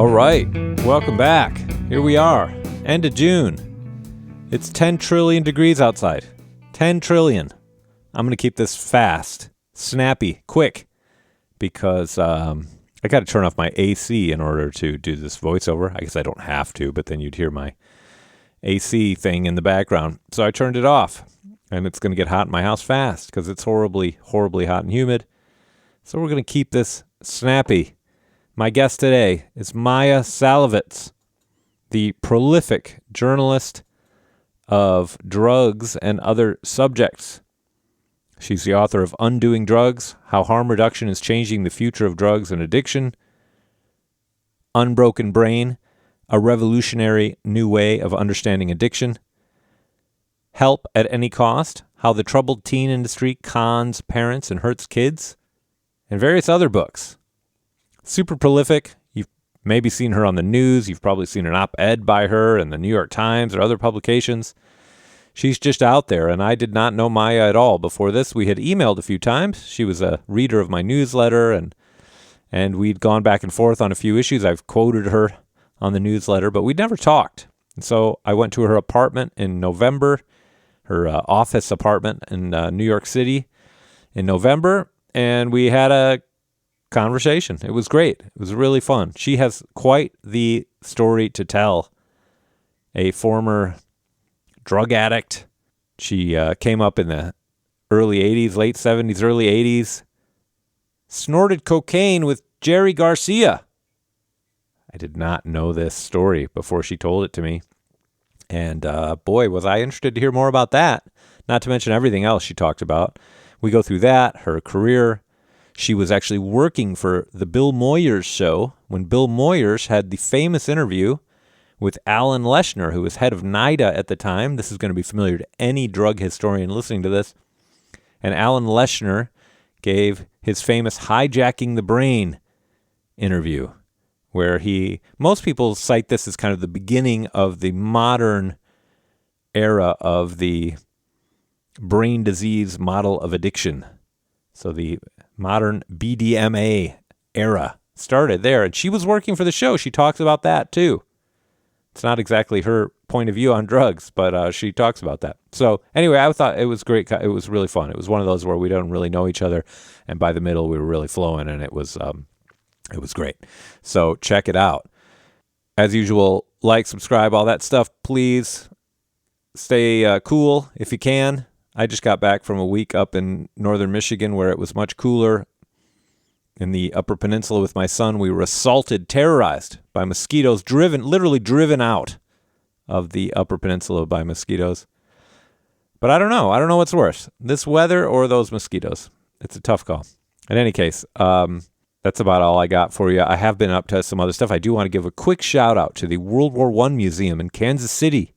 All right, welcome back. Here we are, end of June. It's 10 trillion degrees outside. 10 trillion. I'm going to keep this fast, snappy, quick, because I got to turn off my AC in order to do this voiceover. I guess I don't have to, but then you'd hear my AC thing in the background. So I turned it off, and it's going to get hot in my house fast because it's horribly, horribly hot and humid. So we're going to keep this snappy. My guest today is Maia Szalavitz, the prolific journalist of drugs and other subjects. She's the author of Undoing Drugs, How Harm Reduction is Changing the Future of Drugs and Addiction, Unbroken Brain, A Revolutionary New Way of Understanding Addiction, Help at Any Cost, How the Troubled Teen Industry Cons Parents and Hurts Kids, and various other books. Super prolific. You've maybe seen her on the news. You've probably seen an op-ed by her in the New York Times or other publications. She's just out there, and I did not know Maia at all. Before this, we had emailed a few times. She was a reader of my newsletter, and we'd gone back and forth on a few issues. I've quoted her on the newsletter, but we'd never talked. And so I went to her apartment in November, her office apartment in New York City in November, and we had a conversation. It was great. It was really fun. She has quite the story to tell. A former drug addict. She came up in the early 80s, late 70s, early 80s. Snorted cocaine with Jerry Garcia. I did not know this story before she told it to me. And boy, was I interested to hear more about that. Not to mention everything else she talked about. We go through that, her career. She was actually working for the Bill Moyers show when Bill Moyers had the famous interview with Alan Leshner, who was head of NIDA at the time. This is going to be familiar to any drug historian listening to this. And Alan Leshner gave his famous Hijacking the Brain interview, where most people cite this as kind of the beginning of the modern era of the brain disease model of addiction. So the modern BDMA era started there, and she was working for the show. She talks about that too. It's not exactly her point of view on drugs, but she talks about that. So anyway, I thought it was great. It was really fun. It was one of those where we don't really know each other, and by the middle we were really flowing, and it was great. So check it out. As usual, like, subscribe, all that stuff. Please stay cool if you can. I just got back from a week up in northern Michigan where it was much cooler. In the Upper Peninsula with my son, we were assaulted, terrorized by mosquitoes, literally driven out of the Upper Peninsula by mosquitoes. But I don't know. I don't know what's worse, this weather or those mosquitoes. It's a tough call. In any case, that's about all I got for you. I have been up to some other stuff. I do want to give a quick shout out to the World War I Museum in Kansas City,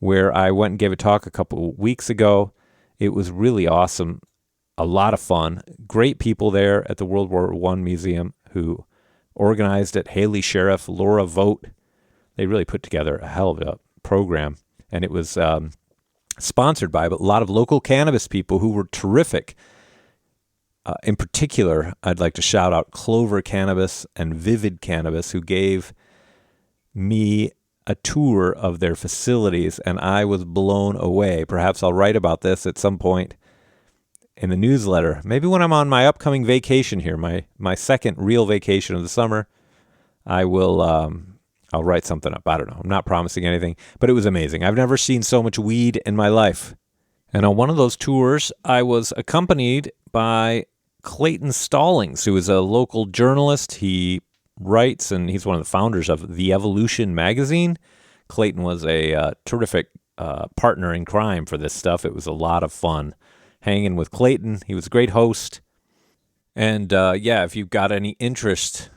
where I went and gave a talk a couple weeks ago. It was really awesome. A lot of fun. Great people there at the World War I Museum who organized it. Haley Sheriff, Laura Vogt. They really put together a hell of a program. And it was sponsored by a lot of local cannabis people who were terrific. In particular, I'd like to shout out Clover Cannabis and Vivid Cannabis, who gave me a tour of their facilities, and I was blown away. Perhaps I'll write about this at some point in the newsletter. Maybe when I'm on my upcoming vacation here, my second real vacation of the summer, I will I'll write something up. I don't know. I'm not promising anything, but it was amazing. I've never seen so much weed in my life. And on one of those tours, I was accompanied by Clayton Stallings, who is a local journalist. He writes, and he's one of the founders of The Evolution magazine. Clayton was a terrific partner in crime for this stuff. It was a lot of fun hanging with Clayton. He was a great host. And if you've got any interest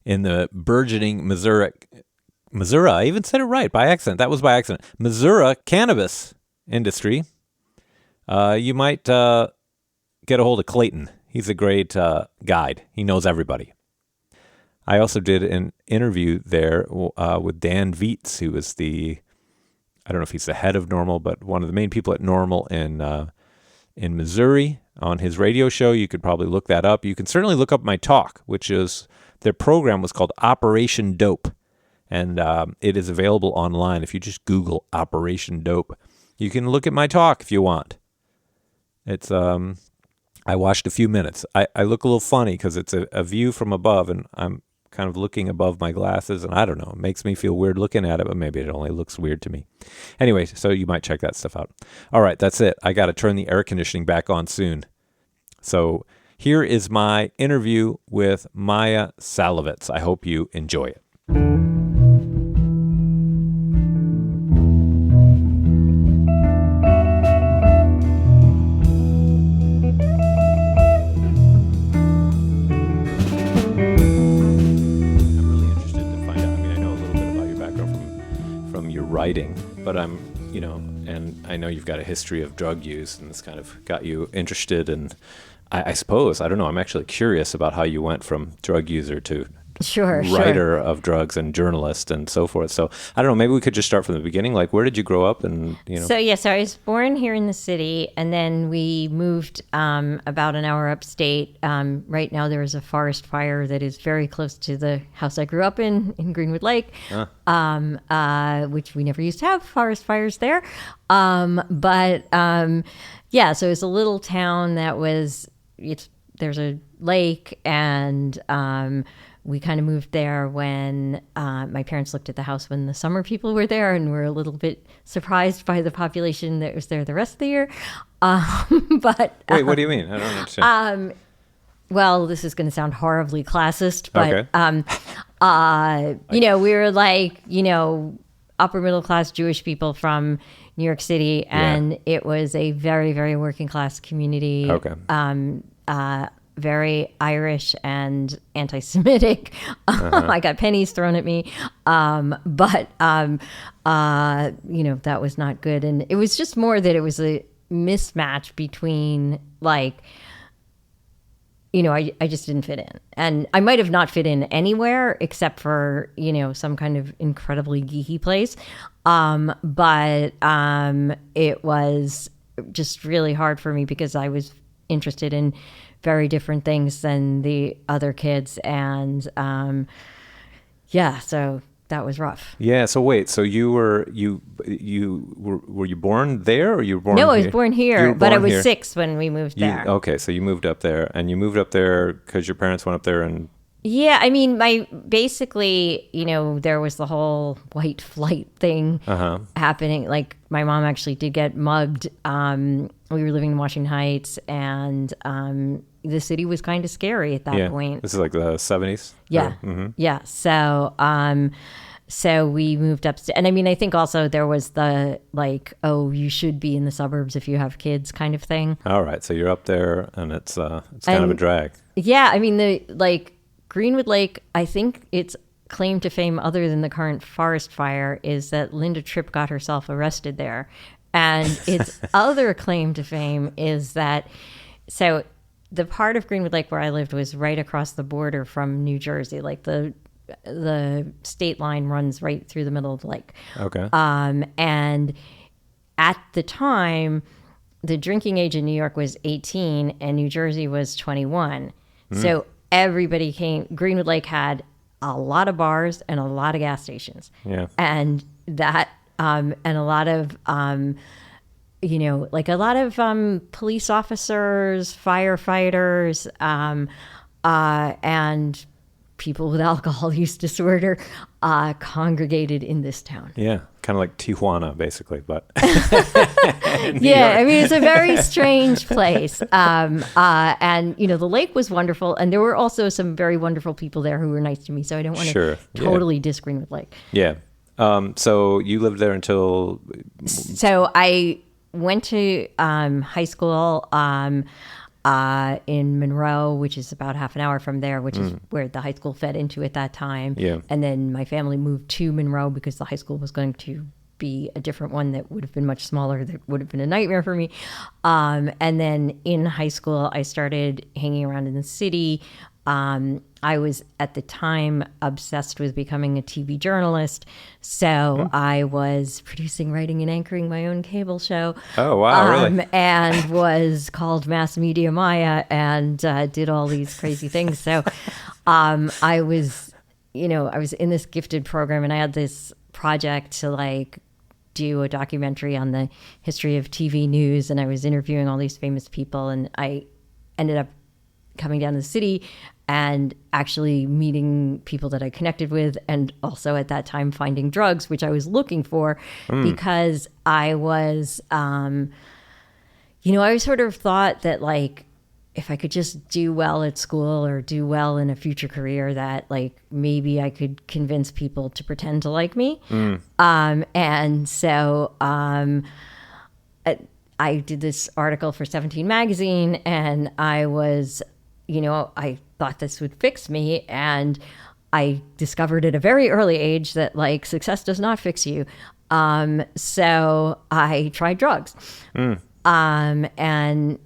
in the burgeoning Missouri, I even said it right by accident. That was by accident. Missouri cannabis industry. You might get a hold of Clayton. He's a great guide. He knows everybody. I also did an interview there with Dan Vietz, who is I don't know if he's the head of NORML, but one of the main people at NORML in Missouri on his radio show. You could probably look that up. You can certainly look up my talk, which is their program was called Operation Dope, and it is available online. If you just Google Operation Dope, you can look at my talk if you want. It's I watched a few minutes. I look a little funny because it's a view from above, and I'm kind of looking above my glasses, and I don't know, it makes me feel weird looking at it, but maybe it only looks weird to me. Anyway, so you might check that stuff out. All right, that's it. I got to turn the air conditioning back on soon. So here is my interview with Maia Szalavitz. I hope you enjoy it. Writing, but I'm, and I know you've got a history of drug use, and this kind of got you interested. And I suppose, I don't know, I'm actually curious about how you went from drug user to writer of drugs and journalist and so forth. So I don't know, maybe we could just start from the beginning. Like, where did you grow up? And So I was born here in the city, and then we moved about an hour upstate. Right now there is a forest fire that is very close to the house I grew up in Greenwood Lake, which we never used to have forest fires there. So it's a little town that there's a lake, and we kind of moved there when my parents looked at the house when the summer people were there, and were a little bit surprised by the population that was there the rest of the year. Wait, what do you mean? I don't understand. Well, this is going to sound horribly classist, but okay. we were like, upper middle class Jewish people from New York City, and it was a very, very working class community. Okay. Very Irish and anti-Semitic. I got pennies thrown at me. That was not good. And it was just more that it was a mismatch between I just didn't fit in. And I might have not fit in anywhere except for, some kind of incredibly geeky place. It was just really hard for me because I was interested in very different things than the other kids. And so that was rough. Yeah. So wait, so were you born there, or you were born No, here? I was born here, but I was 6 when we moved there. Okay. So you moved up there, and you moved up there because your parents went up there and... Yeah, I mean, there was the whole white flight thing happening. Like, my mom actually did get mugged. We were living in Washington Heights, and the city was kind of scary at that point. This is like the 70s? Yeah. Yeah. So we moved upstate. And I mean, I think also there was the you should be in the suburbs if you have kids kind of thing. All right. So you're up there, and it's kind of a drag. Yeah. I mean, Greenwood Lake, I think its claim to fame, other than the current forest fire, is that Linda Tripp got herself arrested there. And its other claim to fame is that, so the part of Greenwood Lake where I lived was right across the border from New Jersey. Like the state line runs right through the middle of the lake. Okay. And at the time, the drinking age in New York was 18 and New Jersey was 21. So everybody came. Greenwood Lake had a lot of bars and a lot of gas stations. Yeah. And that, and a lot of, a lot of police officers, firefighters, and people with alcohol use disorder congregated in this town. Yeah, kind of like Tijuana, basically, but yeah, I mean, it's a very strange place. And the lake was wonderful, and there were also some very wonderful people there who were nice to me. So I don't want to totally diss Greenwood Lake. Yeah. So you lived there until? So I went to high school in Monroe, which is about half an hour from there, which is where the high school fed into at that time. Yeah. And then my family moved to Monroe because the high school was going to be a different one that would have been much smaller. That would have been a nightmare for me. And then in high school, I started hanging around in the city. I was at the time obsessed with becoming a TV journalist. So I was producing, writing, and anchoring my own cable show. Oh, wow, really? And was called Mass Media Maia and did all these crazy things. So I was in this gifted program, and I had this project to like do a documentary on the history of TV news, and I was interviewing all these famous people, and I ended up coming down to the city and actually meeting people that I connected with, and also at that time finding drugs, which I was looking for because I was, I sort of thought that like, if I could just do well at school or do well in a future career, that like maybe I could convince people to pretend to like me. And so I did this article for 17 magazine, and I was, I thought this would fix me. And I discovered at a very early age that like success does not fix you. So I tried drugs. And,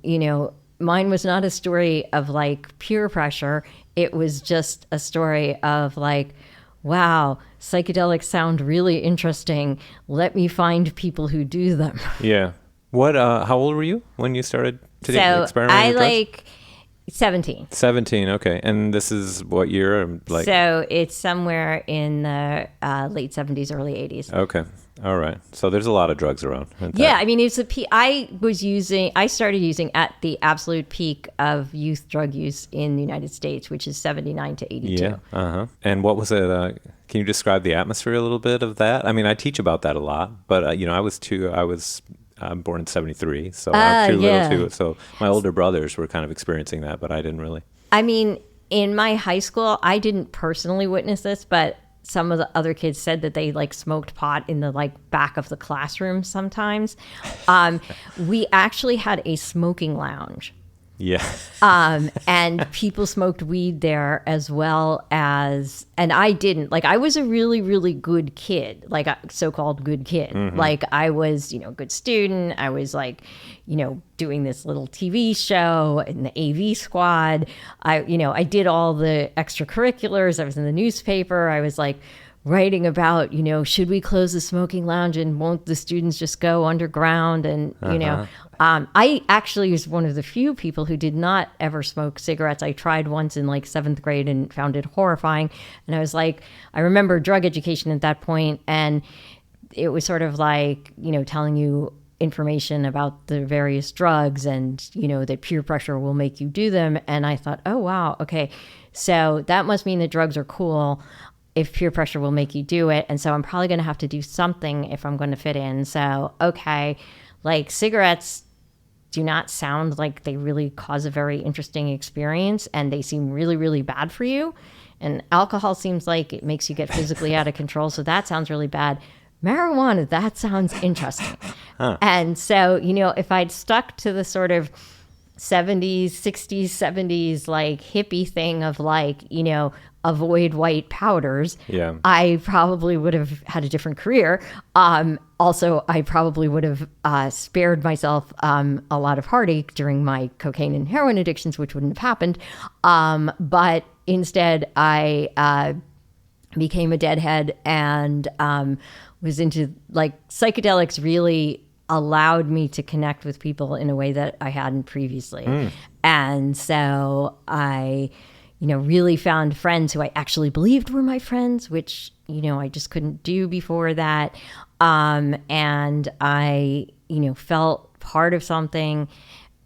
mine was not a story of like peer pressure. It was just a story of like, wow, psychedelics sound really interesting. Let me find people who do them. Yeah. What, how old were you when you started to experiment with drugs? Like 17. 17, okay. And this is what year? So it's somewhere in the late 70s, early 80s. Okay. All right. So there's a lot of drugs around. Yeah. I mean, I started using at the absolute peak of youth drug use in the United States, which is 79 to 82. Yeah. Uh-huh. And what was it? Can you describe the atmosphere a little bit of that? I mean, I teach about that a lot, but I'm born in 73, so I'm too little too. So my older brothers were kind of experiencing that, but I didn't really. I mean, in my high school, I didn't personally witness this, but some of the other kids said that they like smoked pot in the like back of the classroom sometimes. We actually had a smoking lounge. Yeah. And people smoked weed there as well as, and I didn't. Like I was a really, really good kid, like a so-called good kid. Like I was, good student. I was like, doing this little TV show in the AV squad. I did all the extracurriculars. I was in the newspaper. I was like writing about, should we close the smoking lounge and won't the students just go underground? And, I actually was one of the few people who did not ever smoke cigarettes. I tried once in like 7th grade and found it horrifying. And I was like, I remember drug education at that point, and it was sort of like, telling you information about the various drugs and, that peer pressure will make you do them. And I thought, oh, wow, okay. So that must mean that drugs are cool if peer pressure will make you do it. And so I'm probably going to have to do something if I'm going to fit in. So, okay, like cigarettes do not sound like they really cause a very interesting experience, and they seem really, really bad for you. And alcohol seems like it makes you get physically out of control. So that sounds really bad. Marijuana, that sounds interesting. And so, if I'd stuck to the sort of 70s, 60s, 70s, like hippie thing of like, avoid white powders, I probably would have had a different career. Also, I probably would have spared myself a lot of heartache during my cocaine and heroin addictions, which wouldn't have happened. But instead, I became a deadhead and was into like psychedelics. Really allowed me to connect with people in a way that I hadn't previously. And so I, really found friends who I actually believed were my friends, which, I just couldn't do before that. And I, felt part of something.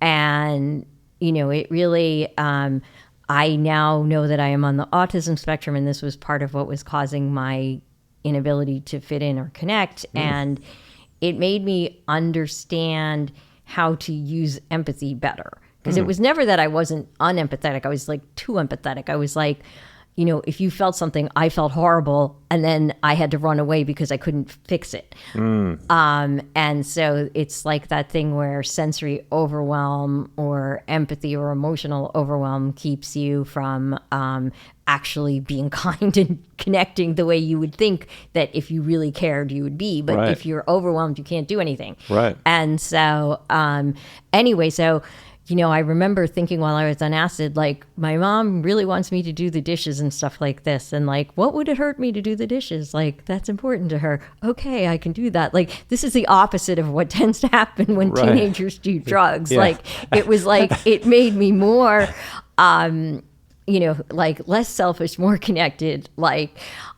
And, it really, I now know that I am on the autism spectrum, and this was part of what was causing my inability to fit in or connect. And it made me understand how to use empathy better. Because it was never that I wasn't unempathetic. I was like too empathetic. I was like, if you felt something, I felt horrible, and then I had to run away because I couldn't fix it. And so it's like that thing where sensory overwhelm or empathy or emotional overwhelm keeps you from actually being kind and connecting the way you would think that if you really cared, you would be. But if you're overwhelmed, you can't do anything. Right. And so anyway, so I remember thinking while I was on acid, like, my mom really wants me to do the dishes and stuff like this. And like, what would it hurt me to do the dishes? Like, that's important to her. Okay, I can do that. Like, this is the opposite of what tends to happen when teenagers do drugs. Like, it was like, it made me more like less selfish, more connected, like,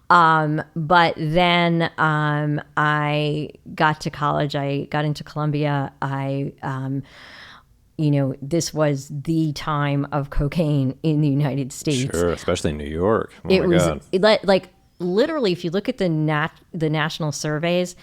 but then I got to college. I got into Columbia. This was the time of cocaine in the United States. Sure, especially in New York. Oh it my was God. like literally, if you look at the national surveys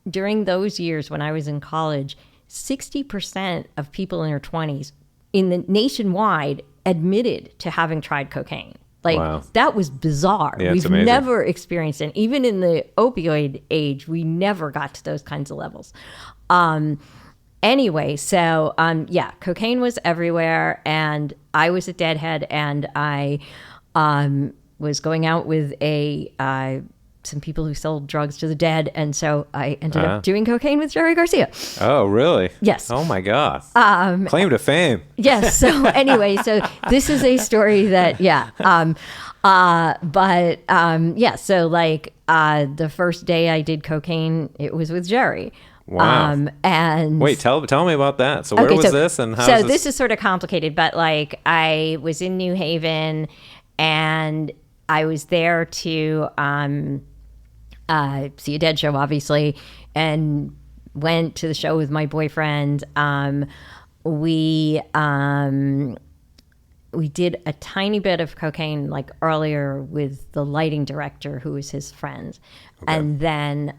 during those years when I was in college, 60% of people in their 20s in the nationwide admitted to having tried cocaine. Like, wow. That was bizarre. Yeah, We've amazing. never experienced it. Even in the opioid age, we never got to those kinds of levels. Anyway, so, cocaine was everywhere, and I was a deadhead, and I was going out with some people who sold drugs to the dead, and so I ended up doing cocaine with Jerry Garcia. Oh, really? Yes. Oh, my God. Claim to fame. Yes. So anyway, so this is a story that, so like the first day I did cocaine, it was with Jerry. Wow. And wait, tell me about that. So where was this and how? So this is sort of complicated, but like I was in New Haven, and I was there to see a Dead show, obviously, and went to the show with my boyfriend. We did a tiny bit of cocaine like earlier with the lighting director who was his friend. Okay. And then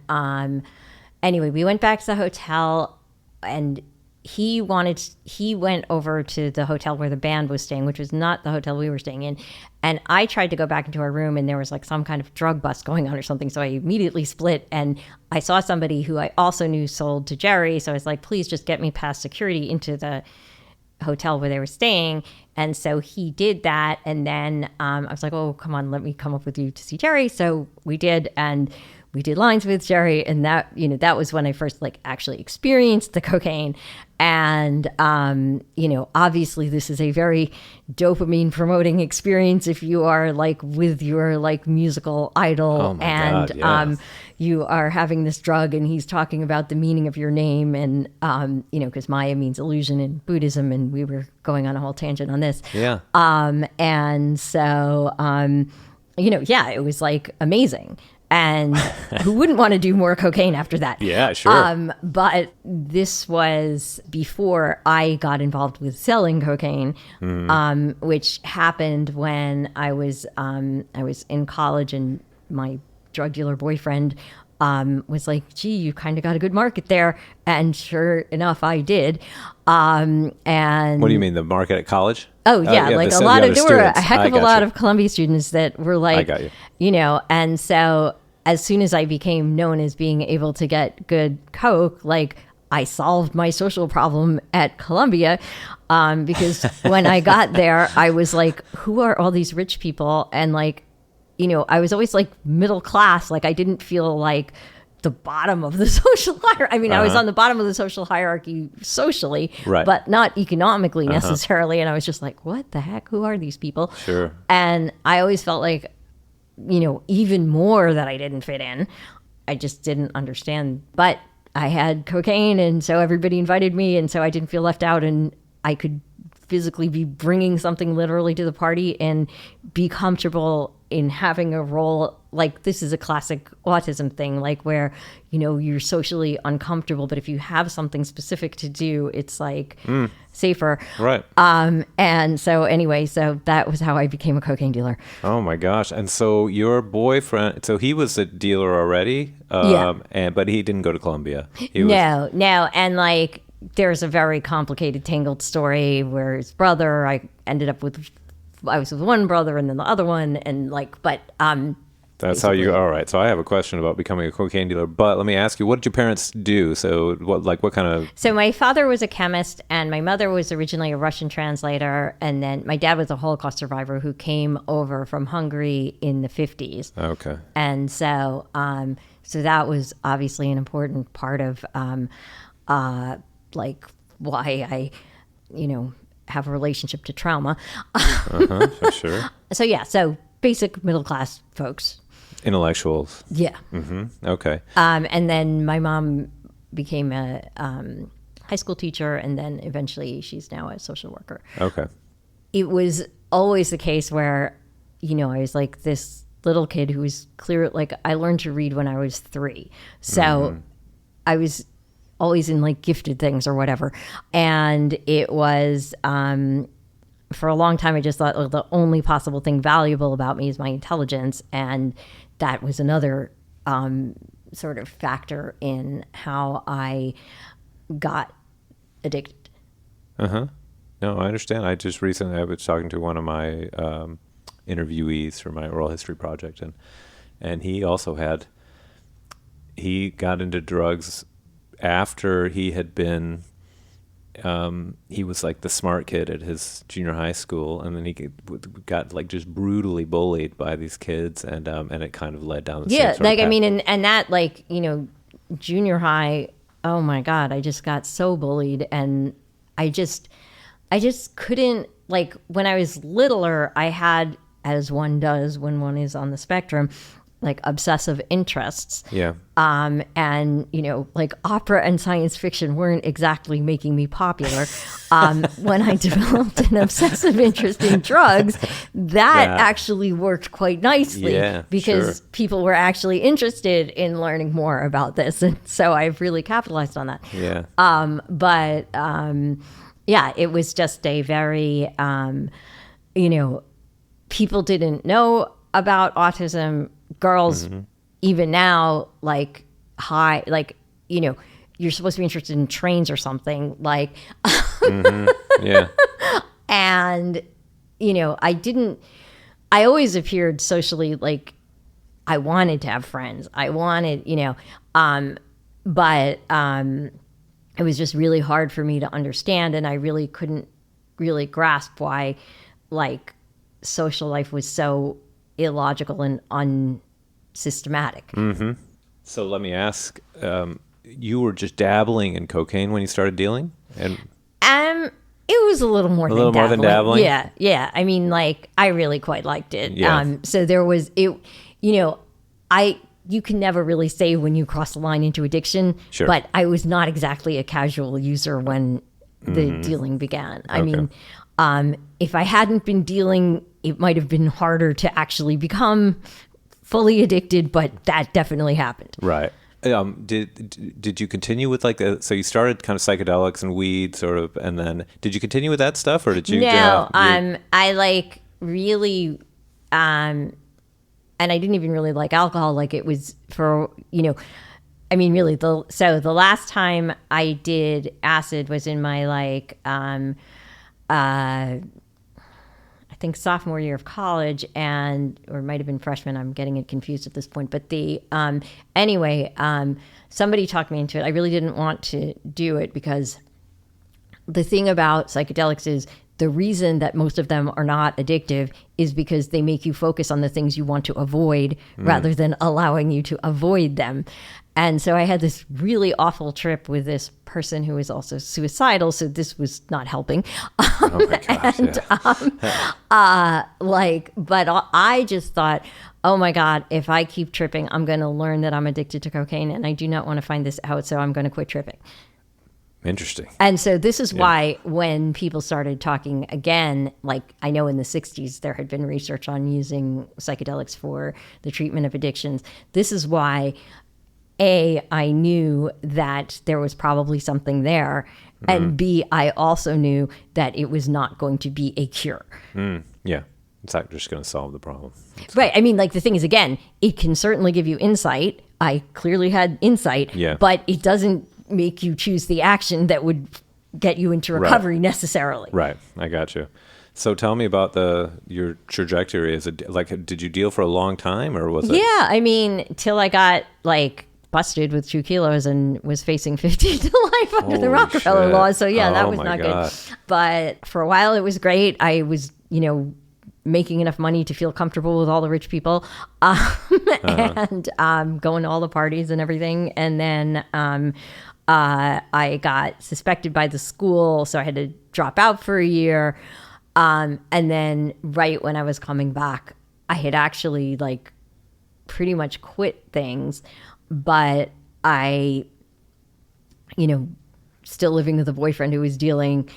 anyway, we went back to the hotel, and he went over to the hotel where the band was staying, which was not the hotel we were staying in. And I tried to go back into our room, and there was like some kind of drug bust going on or something. So I immediately split, and I saw somebody who I also knew sold to Jerry. So I was like, please just get me past security into the hotel where they were staying. And so he did that. And then I was like, oh, come on, let me come up with you to see Jerry. So we did, and we did lines with Jerry, and that was when I first like actually experienced the cocaine. And obviously this is a very dopamine promoting experience if you are like with your like musical idol, and God, yes. You are having this drug, and he's talking about the meaning of your name, and because Maia means illusion in Buddhism, and we were going on a whole tangent on this. Yeah. And so it was like amazing. And who wouldn't want to do more cocaine after that? Yeah, sure. But this was before I got involved with selling cocaine, which happened when I was in college, and my drug dealer boyfriend was like, gee, you kind of got a good market there. And sure enough, I did. And what do you mean, the market at college? Oh, yeah. Like there were a heck of a lot of Columbia students that were like, I got you. And so as soon as I became known as being able to get good coke, like I solved my social problem at Columbia, because when I got there, I was like, who are all these rich people? And like, I was always like middle class. Like I didn't feel like the bottom of the social hierarchy. I mean, I was on the bottom of the social hierarchy socially, right, but not economically necessarily. And I was just like, what the heck? Who are these people? Sure. And I always felt like, even more that I didn't fit in. I just didn't understand. But I had cocaine, and so everybody invited me, and so I didn't feel left out, and I could physically be bringing something literally to the party and be comfortable in having a role. Like this is a classic autism thing, like where, you're socially uncomfortable, but if you have something specific to do, it's like safer. Right. And so anyway, so that was how I became a cocaine dealer. Oh my gosh. And so your boyfriend, so he was a dealer already, but he didn't go to Columbia. No. And like, there's a very complicated, tangled story where his brother, I was with one brother and then the other one, and like, but that's how you. All right. So I have a question about becoming a cocaine dealer, but let me ask you, what did your parents do? So what kind of? So my father was a chemist, and my mother was originally a Russian translator, and then my dad was a Holocaust survivor who came over from Hungary in the 50s. Okay. And so, so that was obviously an important part of, like why I, have a relationship to trauma. For sure. So basic middle class folks. Intellectuals. Yeah. Mm-hmm. Okay. And then my mom became a high school teacher, and then eventually she's now a social worker. Okay. It was always the case where, I was like this little kid who was clear, like I learned to read when I was 3. So I was always in like gifted things or whatever. And it was, for a long time, I just thought the only possible thing valuable about me is my intelligence. And that was another sort of factor in how I got addicted. No, I understand. I just recently, I was talking to one of my interviewees for my oral history project, and he also he got into drugs after he had been, he was like the smart kid at his junior high school, and then he got like just brutally bullied by these kids, and it kind of led down the same sort of path. I mean, and that, like, junior high, oh my God, I just got so bullied, and I just couldn't, like, when I was littler, I had, as one does when one is on the spectrum, like obsessive interests. Yeah. And, like opera and science fiction weren't exactly making me popular. When I developed an obsessive interest in drugs, that actually worked quite nicely because people were actually interested in learning more about this. And so I've really capitalized on that. Yeah. It was just a very, people didn't know about autism. Girls, even now, like you're supposed to be interested in trains or something, like, yeah. And, I always appeared socially, like I wanted to have friends. I wanted, but it was just really hard for me to understand. And I really couldn't really grasp why, like, social life was so illogical and unsystematic. So let me ask, you were just dabbling in cocaine when you started dealing? And it was a little more than dabbling. Yeah. I mean, like, I really quite liked it. Yeah. So there was it. You can never really say when you cross the line into addiction. Sure. But I was not exactly a casual user when the dealing began. I mean, if I hadn't been dealing, it might have been harder to actually become fully addicted, but that definitely happened. Right. Did you continue with so you started kind of psychedelics and weed sort of, and then did you continue with that stuff, or did you? No, I like really, and I didn't even really like alcohol. Like, it was for, I mean, really, the last time I did acid was in my I think sophomore year of college, or it might have been freshman. I'm getting it confused at this point. But somebody talked me into it. I really didn't want to do it because the thing about psychedelics is the reason that most of them are not addictive is because they make you focus on the things you want to avoid rather than allowing you to avoid them. And so I had this really awful trip with this person who was also suicidal, so this was not helping. Oh my gosh, But I just thought, oh my God, if I keep tripping, I'm going to learn that I'm addicted to cocaine, and I do not want to find this out, so I'm going to quit tripping. Interesting. And so this is why when people started talking again, like, I know in the 60s there had been research on using psychedelics for the treatment of addictions. This is why I knew that there was probably something there, and B, I also knew that it was not going to be a cure. Yeah. It's not just going to solve the problem. Right. I mean, like, the thing is, again, it can certainly give you insight. I clearly had insight, but it doesn't make you choose the action that would get you into recovery necessarily. Right. I got you. So tell me about your trajectory. Is it like, did you deal for a long time, or was it? Yeah. I mean, till I got busted with 2 kilos and was facing 50 to life under the Rockefeller laws. So that was not good. But for a while it was great. I was, making enough money to feel comfortable with all the rich people, and going to all the parties and everything. And then I got suspected by the school, so I had to drop out for a year. And then right when I was coming back, I had actually pretty much quit things, but I, still living with a boyfriend who was dealing,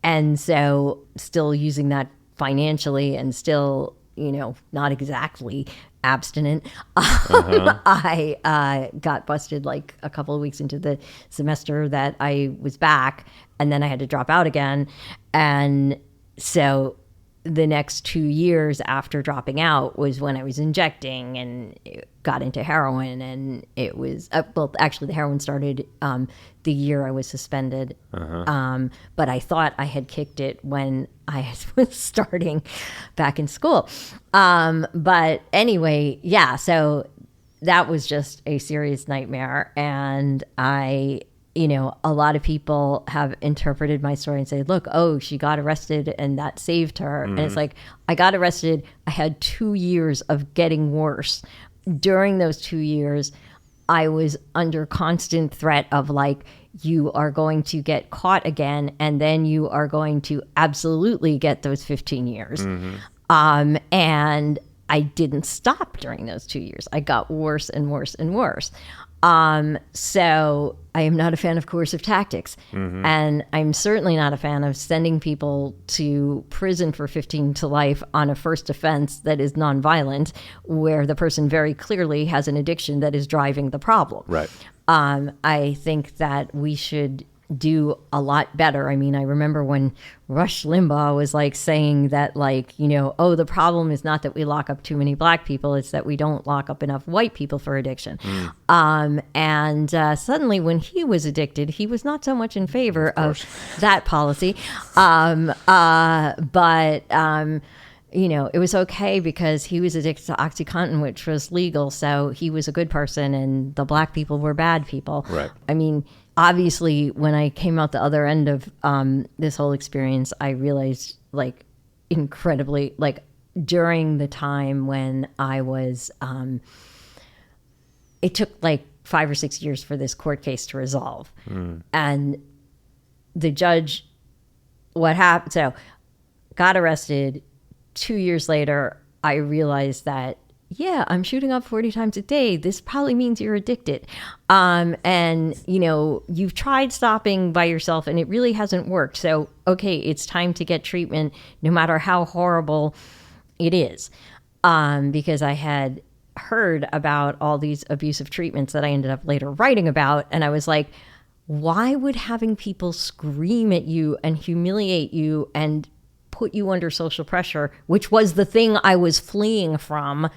and so still using that financially and still, not exactly abstinent, I got busted like a couple of weeks into the semester that I was back, and then I had to drop out again. And so the next 2 years after dropping out was when I was injecting and got into heroin. And it was, actually the heroin started the year I was suspended. But I thought I had kicked it when I was starting back in school. But anyway, yeah, so that was just a serious nightmare. And a lot of people have interpreted my story and say, look, she got arrested and that saved her. And it's like, I got arrested. I had 2 years of getting worse. During those 2 years, I was under constant threat of like, you are going to get caught again, and then you are going to absolutely get those 15 years. And I didn't stop during those 2 years. I got worse and worse and worse. So I am not a fan of coercive tactics. And I'm certainly not a fan of sending people to prison for 15 to life on a first offense that is nonviolent, where the person very clearly has an addiction that is driving the problem. Right. I think that we should do a lot better. I mean, I remember when Rush Limbaugh was like saying that, like, the problem is not that we lock up too many black people, it's that we don't lock up enough white people for addiction. And suddenly when he was addicted, he was not so much in favor of that policy. It was okay because he was addicted to OxyContin, which was legal. So he was a good person and the black people were bad people. Right. I mean, obviously, when I came out the other end of this whole experience, I realized, like, incredibly, like, during the time when I was, it took like 5 or 6 years for this court case to resolve. And the judge, what happened? So, got arrested. 2 years later, I realized that, yeah, I'm shooting up 40 times a day. This probably means you're addicted. And, you've tried stopping by yourself and it really hasn't worked. So, okay, it's time to get treatment, no matter how horrible it is. Because I had heard about all these abusive treatments that I ended up later writing about. And I was like, why would having people scream at you and humiliate you and put you under social pressure, which was the thing I was fleeing from,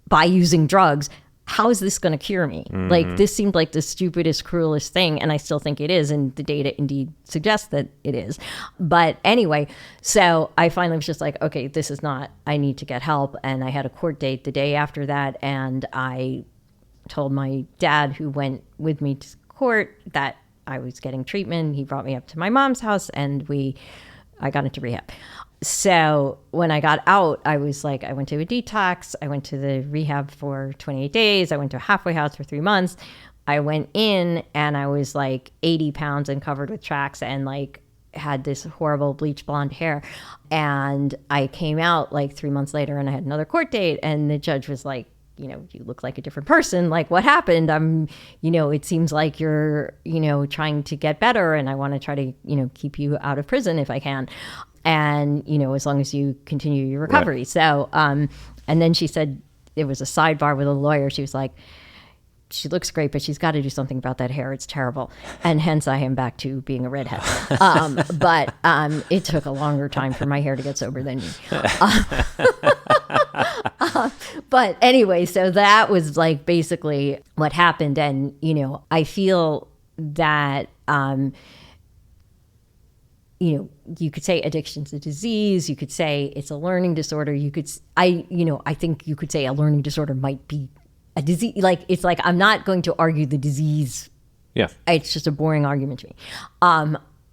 by using drugs, how is this going to cure me? Like, this seemed like the stupidest, cruelest thing, and I still think it is, and the data indeed suggests that it is. But anyway, so I finally was just like, okay, this is not, I need to get help. And I had a court date the day after that, and I told my dad, who went with me to court, that I was getting treatment. He brought me up to my mom's house, and I got into rehab. So when I got out, I was like, I went to a detox. I went to the rehab for 28 days. I went to a halfway house for 3 months. I went in and I was like 80 pounds and covered with tracks and like had this horrible bleach blonde hair. And I came out like 3 months later and I had another court date. And the judge was like, you look like a different person. Like, what happened? It seems like you're, trying to get better, and I want to try to, keep you out of prison if I can. And, as long as you continue your recovery. Right. So, and then she said, there was a sidebar with a lawyer. She was like, she looks great, but she's got to do something about that hair. It's terrible. And hence I am back to being a redhead. But it took a longer time for my hair to get sober than me. But anyway, so that was like basically what happened. And, I feel that, you could say addiction's a disease. You could say it's a learning disorder. I think you could say a learning disorder might be a disease. Like, it's like, I'm not going to argue the disease. Yeah. It's just a boring argument to me.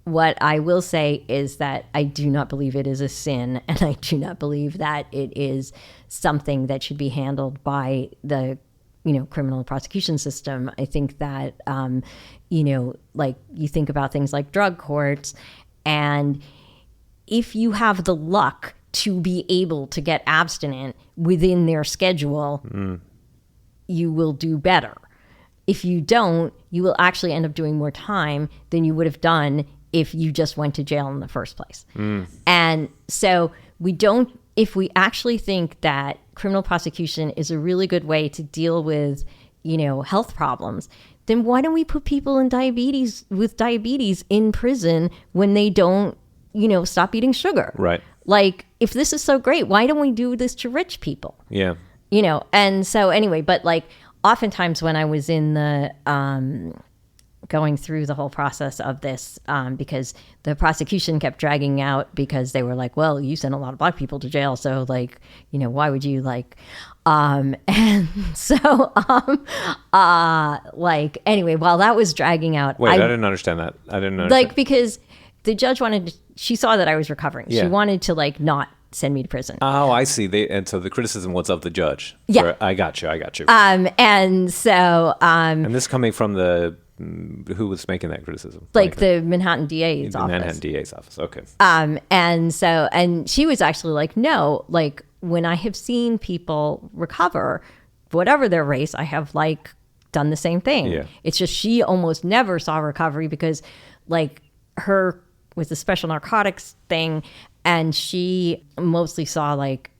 What I will say is that I do not believe it is a sin, and I do not believe that it is something that should be handled by the, criminal prosecution system. I think that, like, you think about things like drug courts, and if you have the luck to be able to get abstinent within their schedule, you will do better. If you don't, you will actually end up doing more time than you would have done if you just went to jail in the first place. And so if we actually think that criminal prosecution is a really good way to deal with, health problems, then why don't we put people with diabetes in prison when they don't, stop eating sugar? Right. Like, if this is so great, why don't we do this to rich people? Yeah. And so anyway, but like oftentimes when I was in the, going through the whole process of this, because the prosecution kept dragging out because they were like, well, you sent a lot of black people to jail. So like, why would you and so, anyway, while that was dragging out. Wait, I didn't understand that. I didn't understand. Like, because the judge she saw that I was recovering. Yeah. She wanted to not send me to prison. Oh, I see. And so the criticism was of the judge. Yeah. I got you. And so. And this coming from who was making that criticism? The Manhattan DA's office. Manhattan DA's office. Okay. And she was actually like, no, when I have seen people recover, whatever their race, I have done the same thing. Yeah. It's just she almost never saw recovery because her with the special narcotics thing, and she mostly saw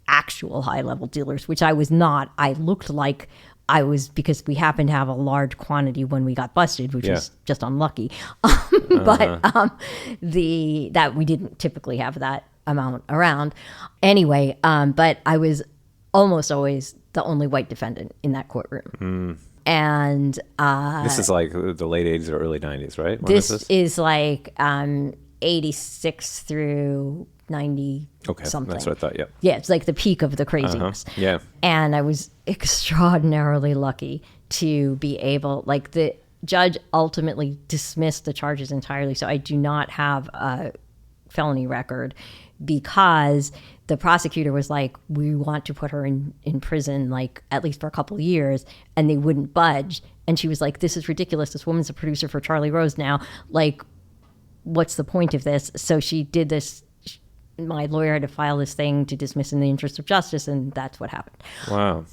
actual high level dealers, which I was not. I looked like I was, because we happened to have a large quantity when we got busted, which was just unlucky. But that we didn't typically have that amount around. Anyway, but I was almost always the only white defendant in that courtroom. And this is the late 80s or early 90s, right? This is 86 through 90 something. That's what I thought. Yeah, it's the peak of the craziness. Yeah. And I was extraordinarily lucky to be able, the judge ultimately dismissed the charges entirely, so I do not have a felony record, because the prosecutor was like, we want to put her in prison at least for a couple of years, and they wouldn't budge. And she was like, this is ridiculous, this woman's a producer for Charlie Rose now, what's the point of this? So she did this. My lawyer had to file this thing to dismiss in the interest of justice, and that's what happened. Wow.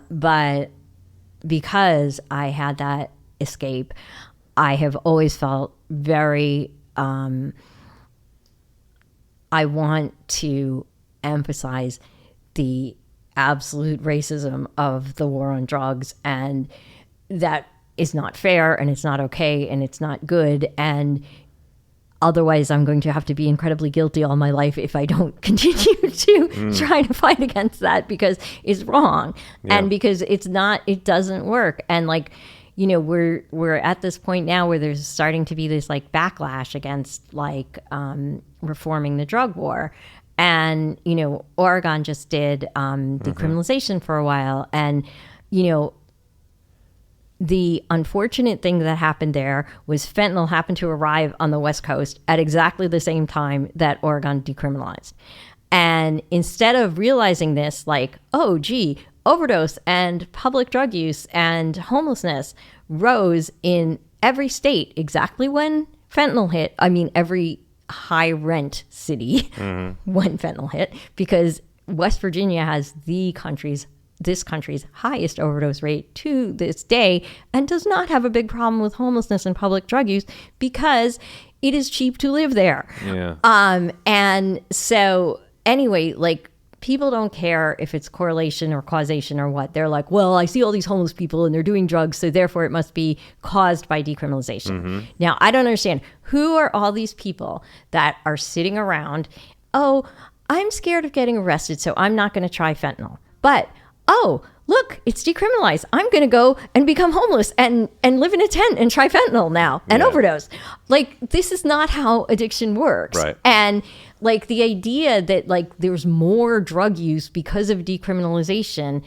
But because I had that escape, I have always felt very, I want to emphasize the absolute racism of the war on drugs, and that is not fair, and it's not okay, and it's not good, and otherwise, I'm going to have to be incredibly guilty all my life if I don't continue to try to fight against that, because it's wrong. Yeah. And because it doesn't work. And we're at this point now where there's starting to be this backlash against reforming the drug war. And, Oregon just did decriminalization for a while. And, the unfortunate thing that happened there was fentanyl happened to arrive on the West Coast at exactly the same time that Oregon decriminalized. And instead of realizing this, oh, gee, overdose and public drug use and homelessness rose in every state exactly when fentanyl hit. I mean, every high rent city when fentanyl hit, because West Virginia has this country's highest overdose rate to this day, and does not have a big problem with homelessness and public drug use because it is cheap to live there. Yeah. And so anyway, people don't care if it's correlation or causation or what. They're like, well, I see all these homeless people and they're doing drugs, so therefore it must be caused by decriminalization. Now, I don't understand. Who are all these people that are sitting around, oh, I'm scared of getting arrested, so I'm not going to try fentanyl. But oh, look, it's decriminalized. I'm going to go and become homeless and live in a tent and try fentanyl now and overdose. This is not how addiction works. Right. And the idea that there's more drug use because of decriminalization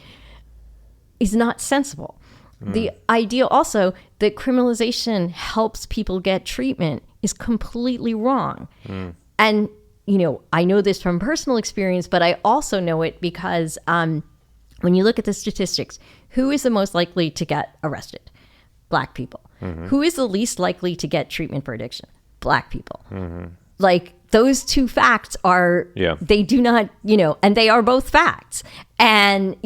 is not sensible. The idea also that criminalization helps people get treatment is completely wrong. And, I know this from personal experience, but I also know it because, when you look at the statistics, who is the most likely to get arrested? Black people. Who is the least likely to get treatment for addiction? Black people. Those two facts are, they do not, and they are both facts. And,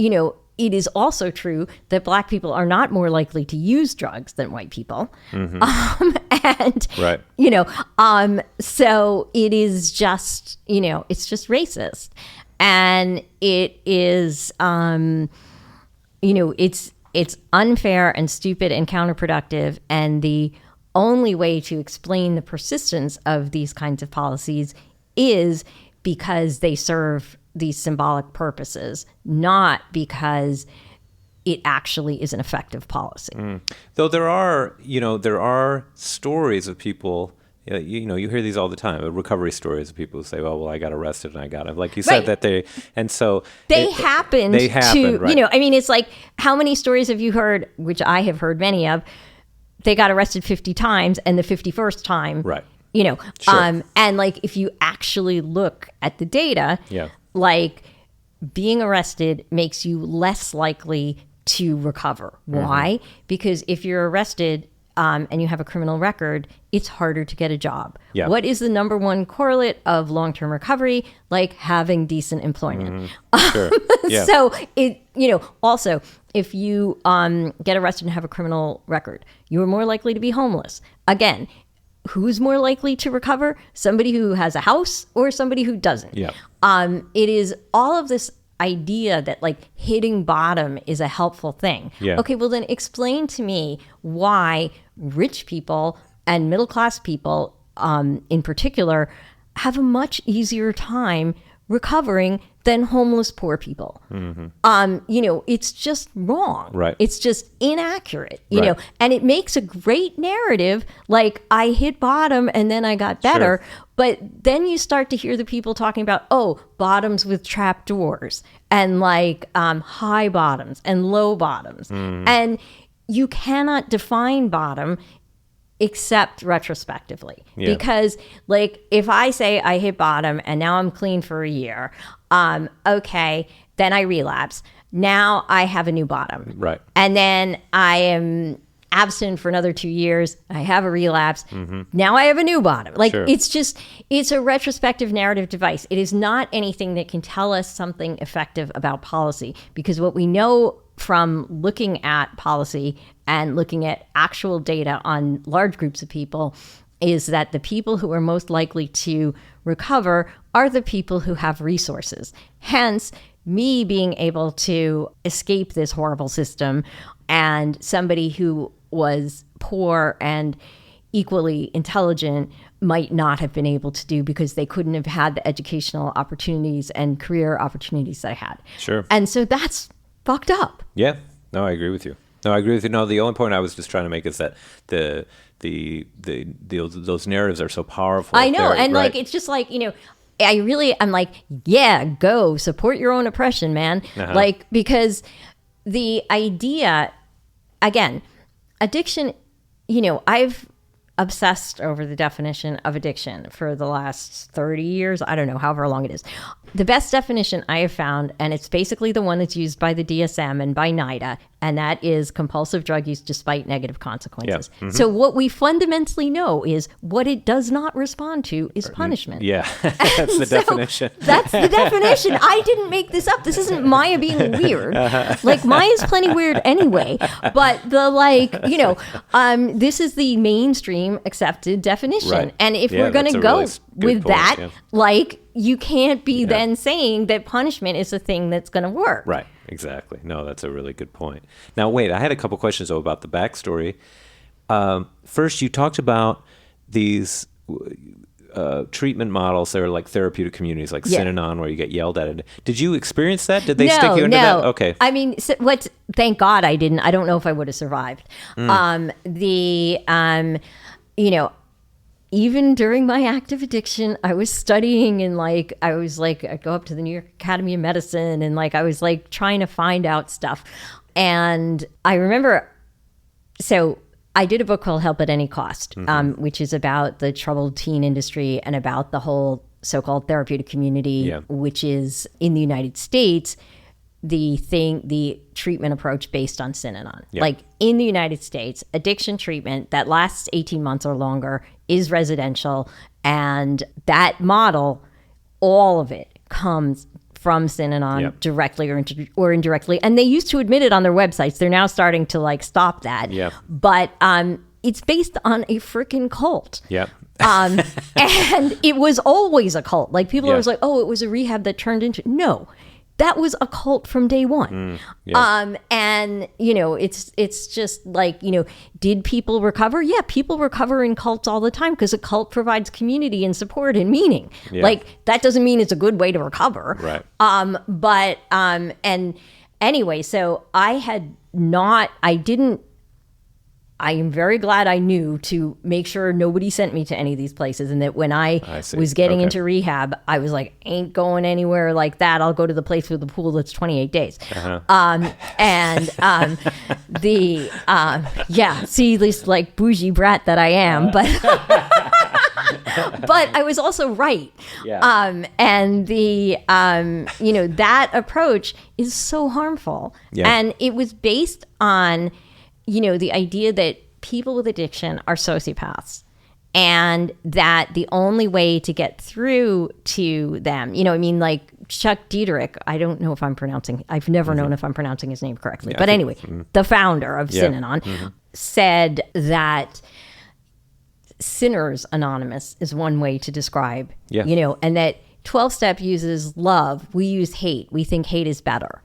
it is also true that Black people are not more likely to use drugs than white people. And, right. So it is just, it's just racist. And it is, it's unfair and stupid and counterproductive. And the only way to explain the persistence of these kinds of policies is because they serve these symbolic purposes, not because it actually is an effective policy. Though there are stories of people, you hear these all the time, recovery stories of people who say, well, I got arrested and I got it. Like you said, that they happen, right. It's like, how many stories have you heard, which I have heard many of, they got arrested 50 times and the 51st time, right. Sure. And like, if you actually look at the data, like being arrested makes you less likely to recover. Why? Because if you're arrested and you have a criminal record, it's harder to get a job. Yeah. What is the number one correlate of long-term recovery? Like having decent employment. Sure. Yeah. So also, if you get arrested and have a criminal record, you are more likely to be homeless. Again, who's more likely to recover? Somebody who has a house or somebody who doesn't? Yeah. It is all of this idea that like hitting bottom is a helpful thing. Yeah. Okay, well then explain to me why rich people and middle class people in particular have a much easier time recovering than homeless poor people. It's just wrong. Right. It's just inaccurate, know, and it makes a great narrative like I hit bottom and then I got better. Sure. But then you start to hear the people talking about, bottoms with trap doors and like high bottoms and low bottoms. And you cannot define bottom except retrospectively. Yeah. Because like if I say I hit bottom and now I'm clean for a year, okay, then I relapse. Now I have a new bottom. Right. And then I am abstinent for another 2 years. I have a relapse. Now I have a new bottom. Like sure. It's a retrospective narrative device. It is not anything that can tell us something effective about policy, because what we know from looking at policy and looking at actual data on large groups of people is that the people who are most likely to recover are the people who have resources. Hence, me being able to escape this horrible system, and somebody who was poor and equally intelligent might not have been able to do because they couldn't have had the educational opportunities and career opportunities that I had. Sure. And so that's fucked up. Yeah. No, I agree with you. No, the only point I was just trying to make is that those narratives are so powerful. I know. And right. Like, it's just like, I'm like, yeah, go support your own oppression, man. Like, because the idea, again, addiction, I've obsessed over the definition of addiction for the last 30 years. I don't know, however long it is. The best definition I have found, and it's basically the one that's used by the DSM and by NIDA, and that is compulsive drug use despite negative consequences. Yeah. So what we fundamentally know is what it does not respond to is punishment. Yeah, that's the definition. That's the definition. I didn't make this up. This isn't Maia being weird. Like, Maia's plenty weird anyway. But this is the mainstream accepted definition. Right. And if we're going to go with that, you can't be then saying that punishment is a thing that's going to work. Right. Exactly. No, that's a really good point. Now, wait, I had a couple questions, though, about the backstory. First, you talked about these treatment models that are like therapeutic communities, like Synanon, where you get yelled at. Did you experience that? Did they stick you into that? Okay. I mean, thank God I didn't. I don't know if I would have survived. Even during my active addiction, I was studying and I'd go up to the New York Academy of Medicine and I was trying to find out stuff. And I remember, so I did a book called Help at Any Cost, which is about the troubled teen industry and about the whole so-called therapeutic community, which is in the United States, the treatment approach based on Synanon. Like in the United States, addiction treatment that lasts 18 months or longer is residential. And that model, all of it comes from Synanon directly or indirectly. And they used to admit it on their websites. They're now starting to like stop that. Yeah. But it's based on a freaking cult. Yeah. And it was always a cult. Like people are always like, oh, it was a rehab that turned into... No, that was a cult from day one. And, you know, it's just like, you know, did people recover? Yeah, people recover in cults all the time because a cult provides community and support and meaning. Yeah. Like, that doesn't mean it's a good way to recover. Right. And anyway, so I am very glad I knew to make sure nobody sent me to any of these places, and that when I was getting into rehab, I was like, ain't going anywhere like that. I'll go to the place with the pool that's 28 days. See this like bougie brat that I am, but but I was also right. And you know, that approach is so harmful. And it was based on, you know, the idea that people with addiction are sociopaths, and that the only way to get through to them, you know, I mean, like Chuck Dederich, I've never known if I'm pronouncing his name correctly, but anyway, the founder of Synanon said that Sinners Anonymous is one way to describe, you know, and that 12-step uses love. We use hate. We think hate is better.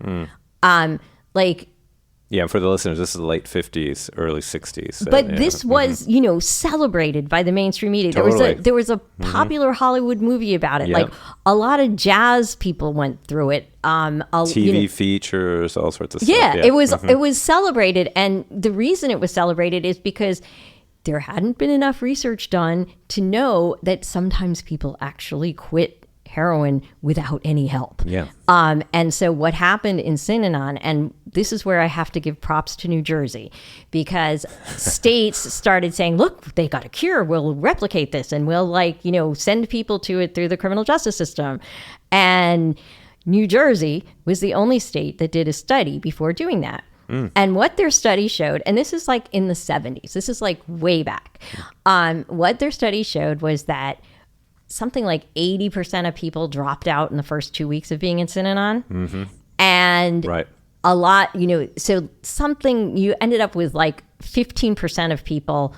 Yeah, for the listeners, this is the late 50s, early 60s. So, but this was, you know, celebrated by the mainstream media. Totally. There was a popular Hollywood movie about it. Like, a lot of jazz people went through it. TV features, all sorts of stuff. Yeah, it was celebrated. And the reason it was celebrated is because there hadn't been enough research done to know that sometimes people actually quit heroin without any help. And so what happened in Synanon, and this is where I have to give props to New Jersey, because states started saying, look, they got a cure, we'll replicate this, and we'll, like, you know, send people to it through the criminal justice system. And New Jersey was the only state that did a study before doing that. And what their study showed, and this is like in the 70s, this is like way back, what their study showed was that something like 80% of people dropped out in the first 2 weeks of being in Synanon. And a lot, you know, so you ended up with like 15% of people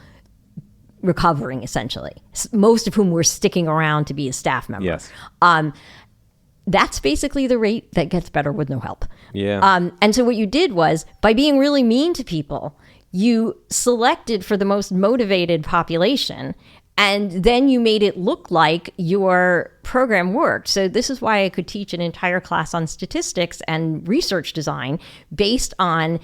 recovering, essentially, most of whom were sticking around to be a staff member. That's basically the rate that gets better with no help. And so what you did was, by being really mean to people, you selected for the most motivated population, and then you made it look like your program worked. So this is why I could teach an entire class on statistics and research design based on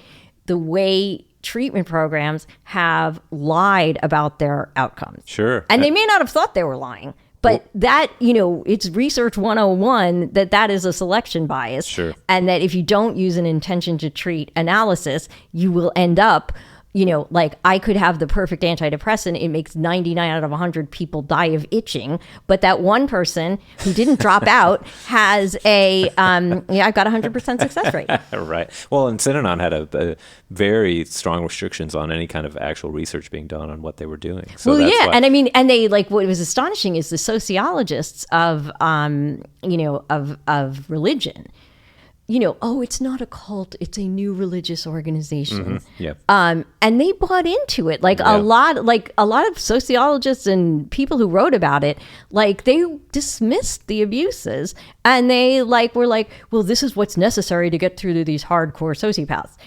the way treatment programs have lied about their outcomes. And they may not have thought they were lying, but that, you know, it's research 101 that is a selection bias. And that if you don't use an intention to treat analysis, you will end up, you know, like, I could have the perfect antidepressant. It makes 99 out of 100 people die of itching. But that one person who didn't drop out has I've got 100% success rate. Well, and Synanon had a very strong restrictions on any kind of actual research being done on what they were doing. So and I mean, and they, like, what was astonishing is the sociologists of religion, you know, oh, it's not a cult, it's a new religious organization. And they bought into it. Like a lot of sociologists and people who wrote about it, like, they dismissed the abuses, and they were like, well, this is what's necessary to get through to these hardcore sociopaths.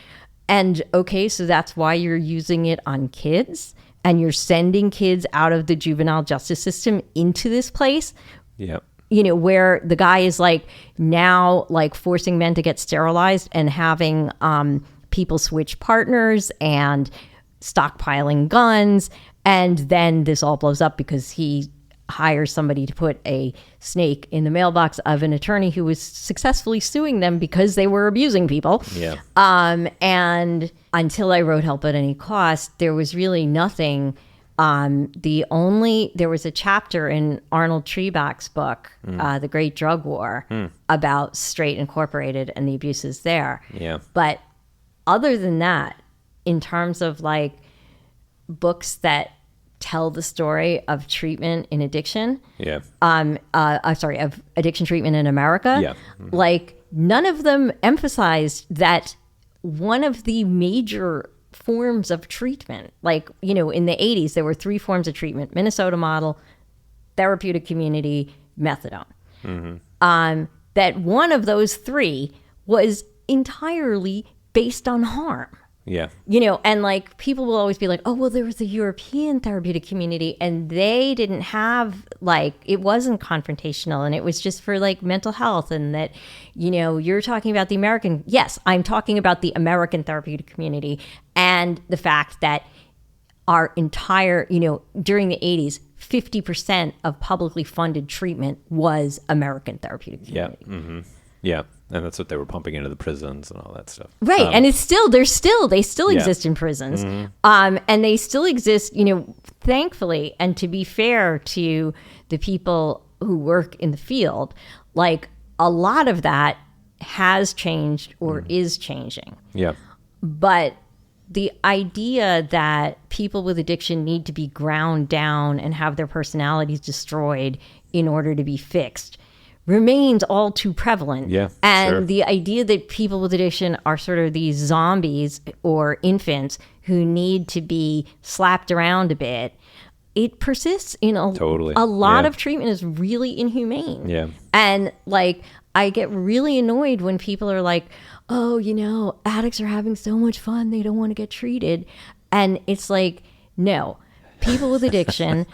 And okay, so that's why you're using it on kids, and you're sending kids out of the juvenile justice system into this place. You know, where the guy is like now like forcing men to get sterilized and having people switch partners and stockpiling guns. And then this all blows up because he hires somebody to put a snake in the mailbox of an attorney who was successfully suing them because they were abusing people. And until I wrote Help at Any Cost, there was really nothing. There was a chapter in Arnold Trebek's book, The Great Drug War, about Straight Incorporated and the abuses there. But other than that, in terms of like books that tell the story of treatment in addiction. Yeah. Of addiction treatment in America. Yeah. Like, none of them emphasized that one of the major forms of treatment, like, in the 80s, there were 3 forms of treatment: Minnesota model, therapeutic community, methadone. That one of those 3 was entirely based on harm. Yeah. And like, people will always be like, oh, well, there was a European therapeutic community and they didn't have, like, it wasn't confrontational and it was just for like mental health. And that, you're talking about the American. Yes, I'm talking about the American therapeutic community and the fact that our entire, during the 80s, 50% of publicly funded treatment was American therapeutic community. Yeah. Mm-hmm. Yeah. And that's what they were pumping into the prisons and all that stuff. Right. And they still exist in prisons. And they still exist, thankfully. And to be fair to the people who work in the field, like, a lot of that has changed or is changing. Yeah. But the idea that people with addiction need to be ground down and have their personalities destroyed in order to be fixed remains all too prevalent. Yeah, and the idea that people with addiction are sort of these zombies or infants who need to be slapped around a bit, it persists in a lot of treatment is really inhumane. Yeah. And like, I get really annoyed when people are like, oh, addicts are having so much fun, they don't want to get treated. And it's like, no, people with addiction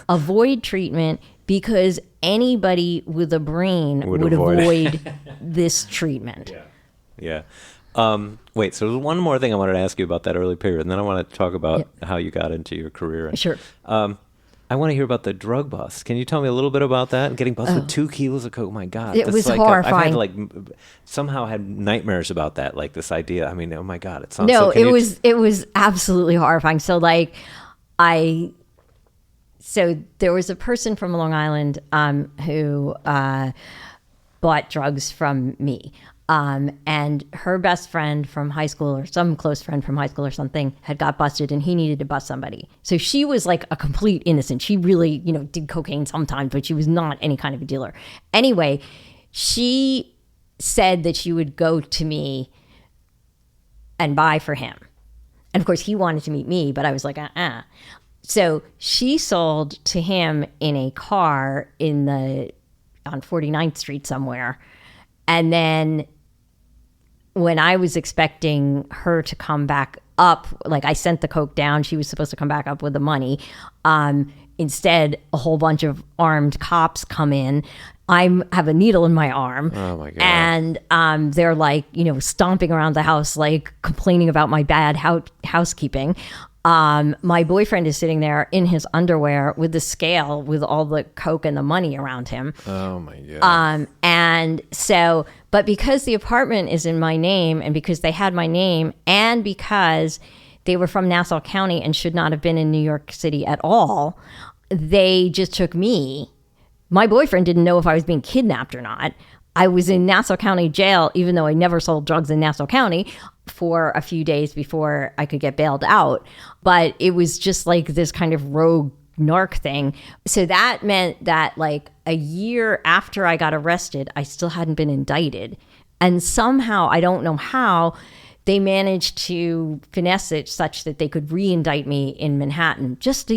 avoid treatment because anybody with a brain would avoid this treatment. Yeah. Wait, so there's one more thing I wanted to ask you about that early period, and then I want to talk about how you got into your career. Sure. I want to hear about the drug bust. Can you tell me a little bit about that? Getting busted with 2 kilos of coke. My God. It was horrifying. I've had somehow had nightmares about that, like this idea. I mean, oh my God. It sounds it was absolutely horrifying. So like, So there was a person from Long Island who bought drugs from me. And her best friend from high school, or some close friend from high school or something, had got busted and he needed to bust somebody. So she was like a complete innocent. She really, did cocaine sometimes, but she was not any kind of a dealer. Anyway, she said that she would go to me and buy for him. And of course, he wanted to meet me, but I was like, So she sold to him in a car on 49th Street somewhere. And then when I was expecting her to come back up, like, I sent the coke down, she was supposed to come back up with the money. Instead, a whole bunch of armed cops come in. I have a needle in my arm. Oh my God. And they're like, stomping around the house, like complaining about my bad housekeeping. My boyfriend is sitting there in his underwear with the scale with all the coke and the money around him. Oh my God. And so, but because the apartment is in my name and because they had my name and because they were from Nassau County and should not have been in New York City at all, they just took me. My boyfriend didn't know if I was being kidnapped or not. I was in Nassau County jail, even though I never sold drugs in Nassau County, for a few days before I could get bailed out. But it was just like this kind of rogue narc thing. So that meant that like a year after I got arrested, I still hadn't been indicted. And somehow, I don't know how, they managed to finesse it such that they could re-indict me in Manhattan just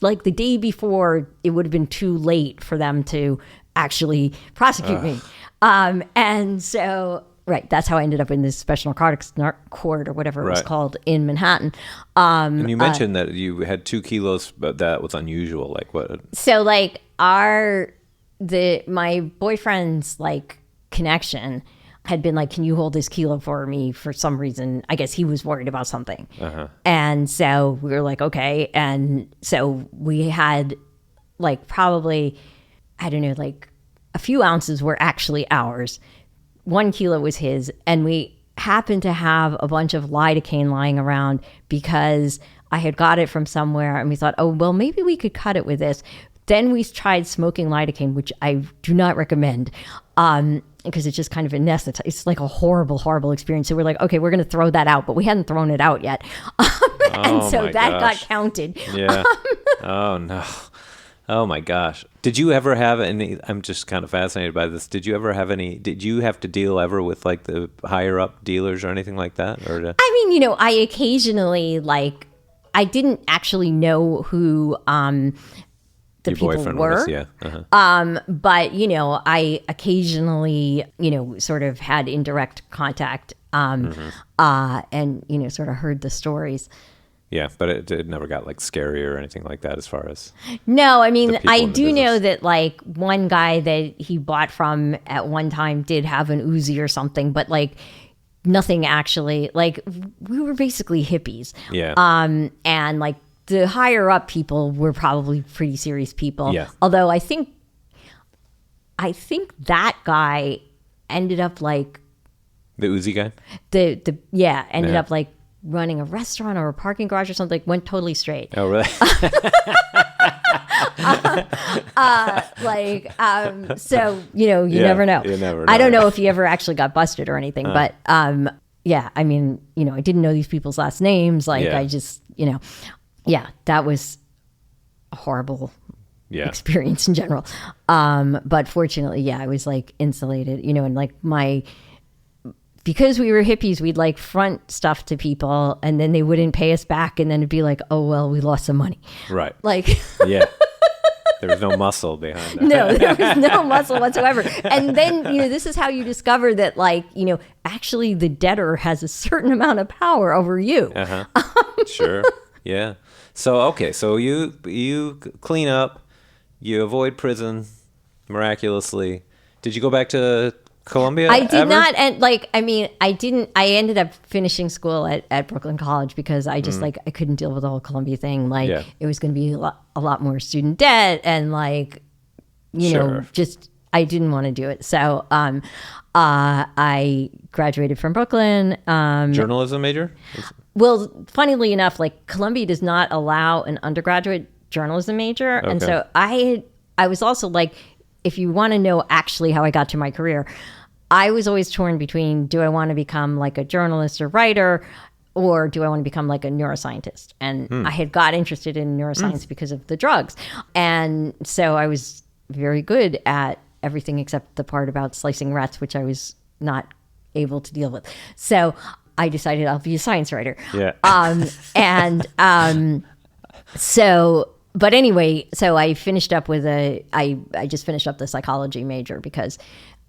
like the day before it would have been too late for them to actually prosecute me. And so, right, that's how I ended up in this special narcotics court or whatever it was called in Manhattan. And you mentioned that you had 2 kilos, but that was unusual. Like what? So like my boyfriend's like connection had been like, can you hold this kilo for me for some reason? I guess he was worried about something. And so we were like, okay. And so we had like probably, I don't know, like a few ounces were actually ours. 1 kilo was his. And we happened to have a bunch of lidocaine lying around because I had got it from somewhere and we thought, oh, well, maybe we could cut it with this. Then we tried smoking lidocaine, which I do not recommend because it's just kind of anesthetized. It's like a horrible, horrible experience. So we're like, okay, we're going to throw that out, but we hadn't thrown it out yet. And so that got counted. Yeah. Oh, no. Oh, my gosh. Did you ever have any, I'm just kind of fascinated by this. Did you have to deal ever with like the higher up dealers or anything like that? I mean, I occasionally, like, I didn't actually know who the your people boyfriend were. was, yeah. Uh-huh. But, I occasionally, sort of had indirect contact and, sort of heard the stories. Yeah, but it never got like scary or anything like that as far as... No, I mean, I do know that like one guy that he bought from at one time did have an Uzi or something, but like nothing actually, like we were basically hippies. Yeah. And like the higher up people were probably pretty serious people. Yeah. Although I think that guy ended up like... The Uzi guy? Ended up like running a restaurant or a parking garage or something, went totally straight. Oh, really? So, you never know. You never know. I don't know if he ever actually got busted or anything, but yeah, I mean, I didn't know these people's last names. Like, I just, that was a horrible experience in general. But fortunately, I was like insulated, and like because we were hippies, we'd like front stuff to people and then they wouldn't pay us back. And then it'd be like, oh, well, we lost some money. Right. Like, yeah. There was no muscle behind that. No, there was no muscle whatsoever. And then, this is how you discover that, like, actually the debtor has a certain amount of power over you. Uh-huh. Sure. Yeah. So, okay. So you clean up, you avoid prison miraculously. Did you go back to Columbia? I did ever? not. And like, I mean, I didn't, I ended up finishing school at Brooklyn College because I just like, I couldn't deal with the whole Columbia thing. Like it was going to be a lot more student debt and like, just, I didn't want to do it. So, I graduated from Brooklyn. Journalism major? Well, funnily enough, like Columbia does not allow an undergraduate journalism major. Okay. And so I was also like, if you want to know actually how I got to my career, I was always torn between, do I want to become like a journalist or writer, or do I want to become like a neuroscientist? And I had got interested in neuroscience because of the drugs. And so I was very good at everything except the part about slicing rats, which I was not able to deal with. So I decided I'll be a science writer. Yeah. But anyway, so I finished up with I just finished up the psychology major because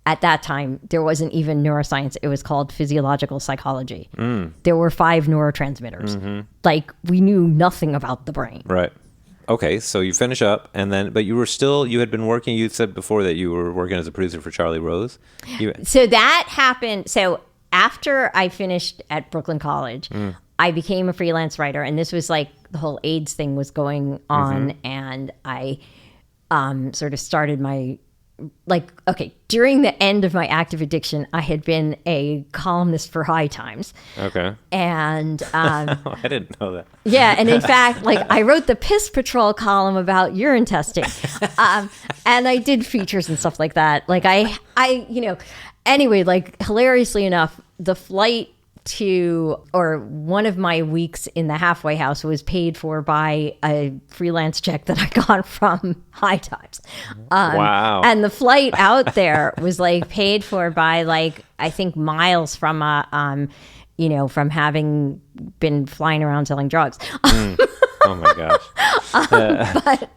at that time there wasn't even neuroscience. It was called physiological psychology. There were 5 neurotransmitters. Mm-hmm. Like we knew nothing about the brain. Right. Okay. So you finish up and then, but you had been working, you said before that you were working as a producer for Charlie Rose. So that happened. So after I finished at Brooklyn College, I became a freelance writer, and this was like the whole AIDS thing was going on, and I sort of started my, during the end of my active addiction, I had been a columnist for High Times. Okay. And I didn't know that. Yeah, and in fact, like I wrote the Piss Patrol column about urine testing, and I did features and stuff like that. Like anyway, like hilariously enough, the flight or one of my weeks in the halfway house was paid for by a freelance check that I got from High Times. Wow. And the flight out there was like paid for by like, I think miles from, from having been flying around selling drugs. Oh my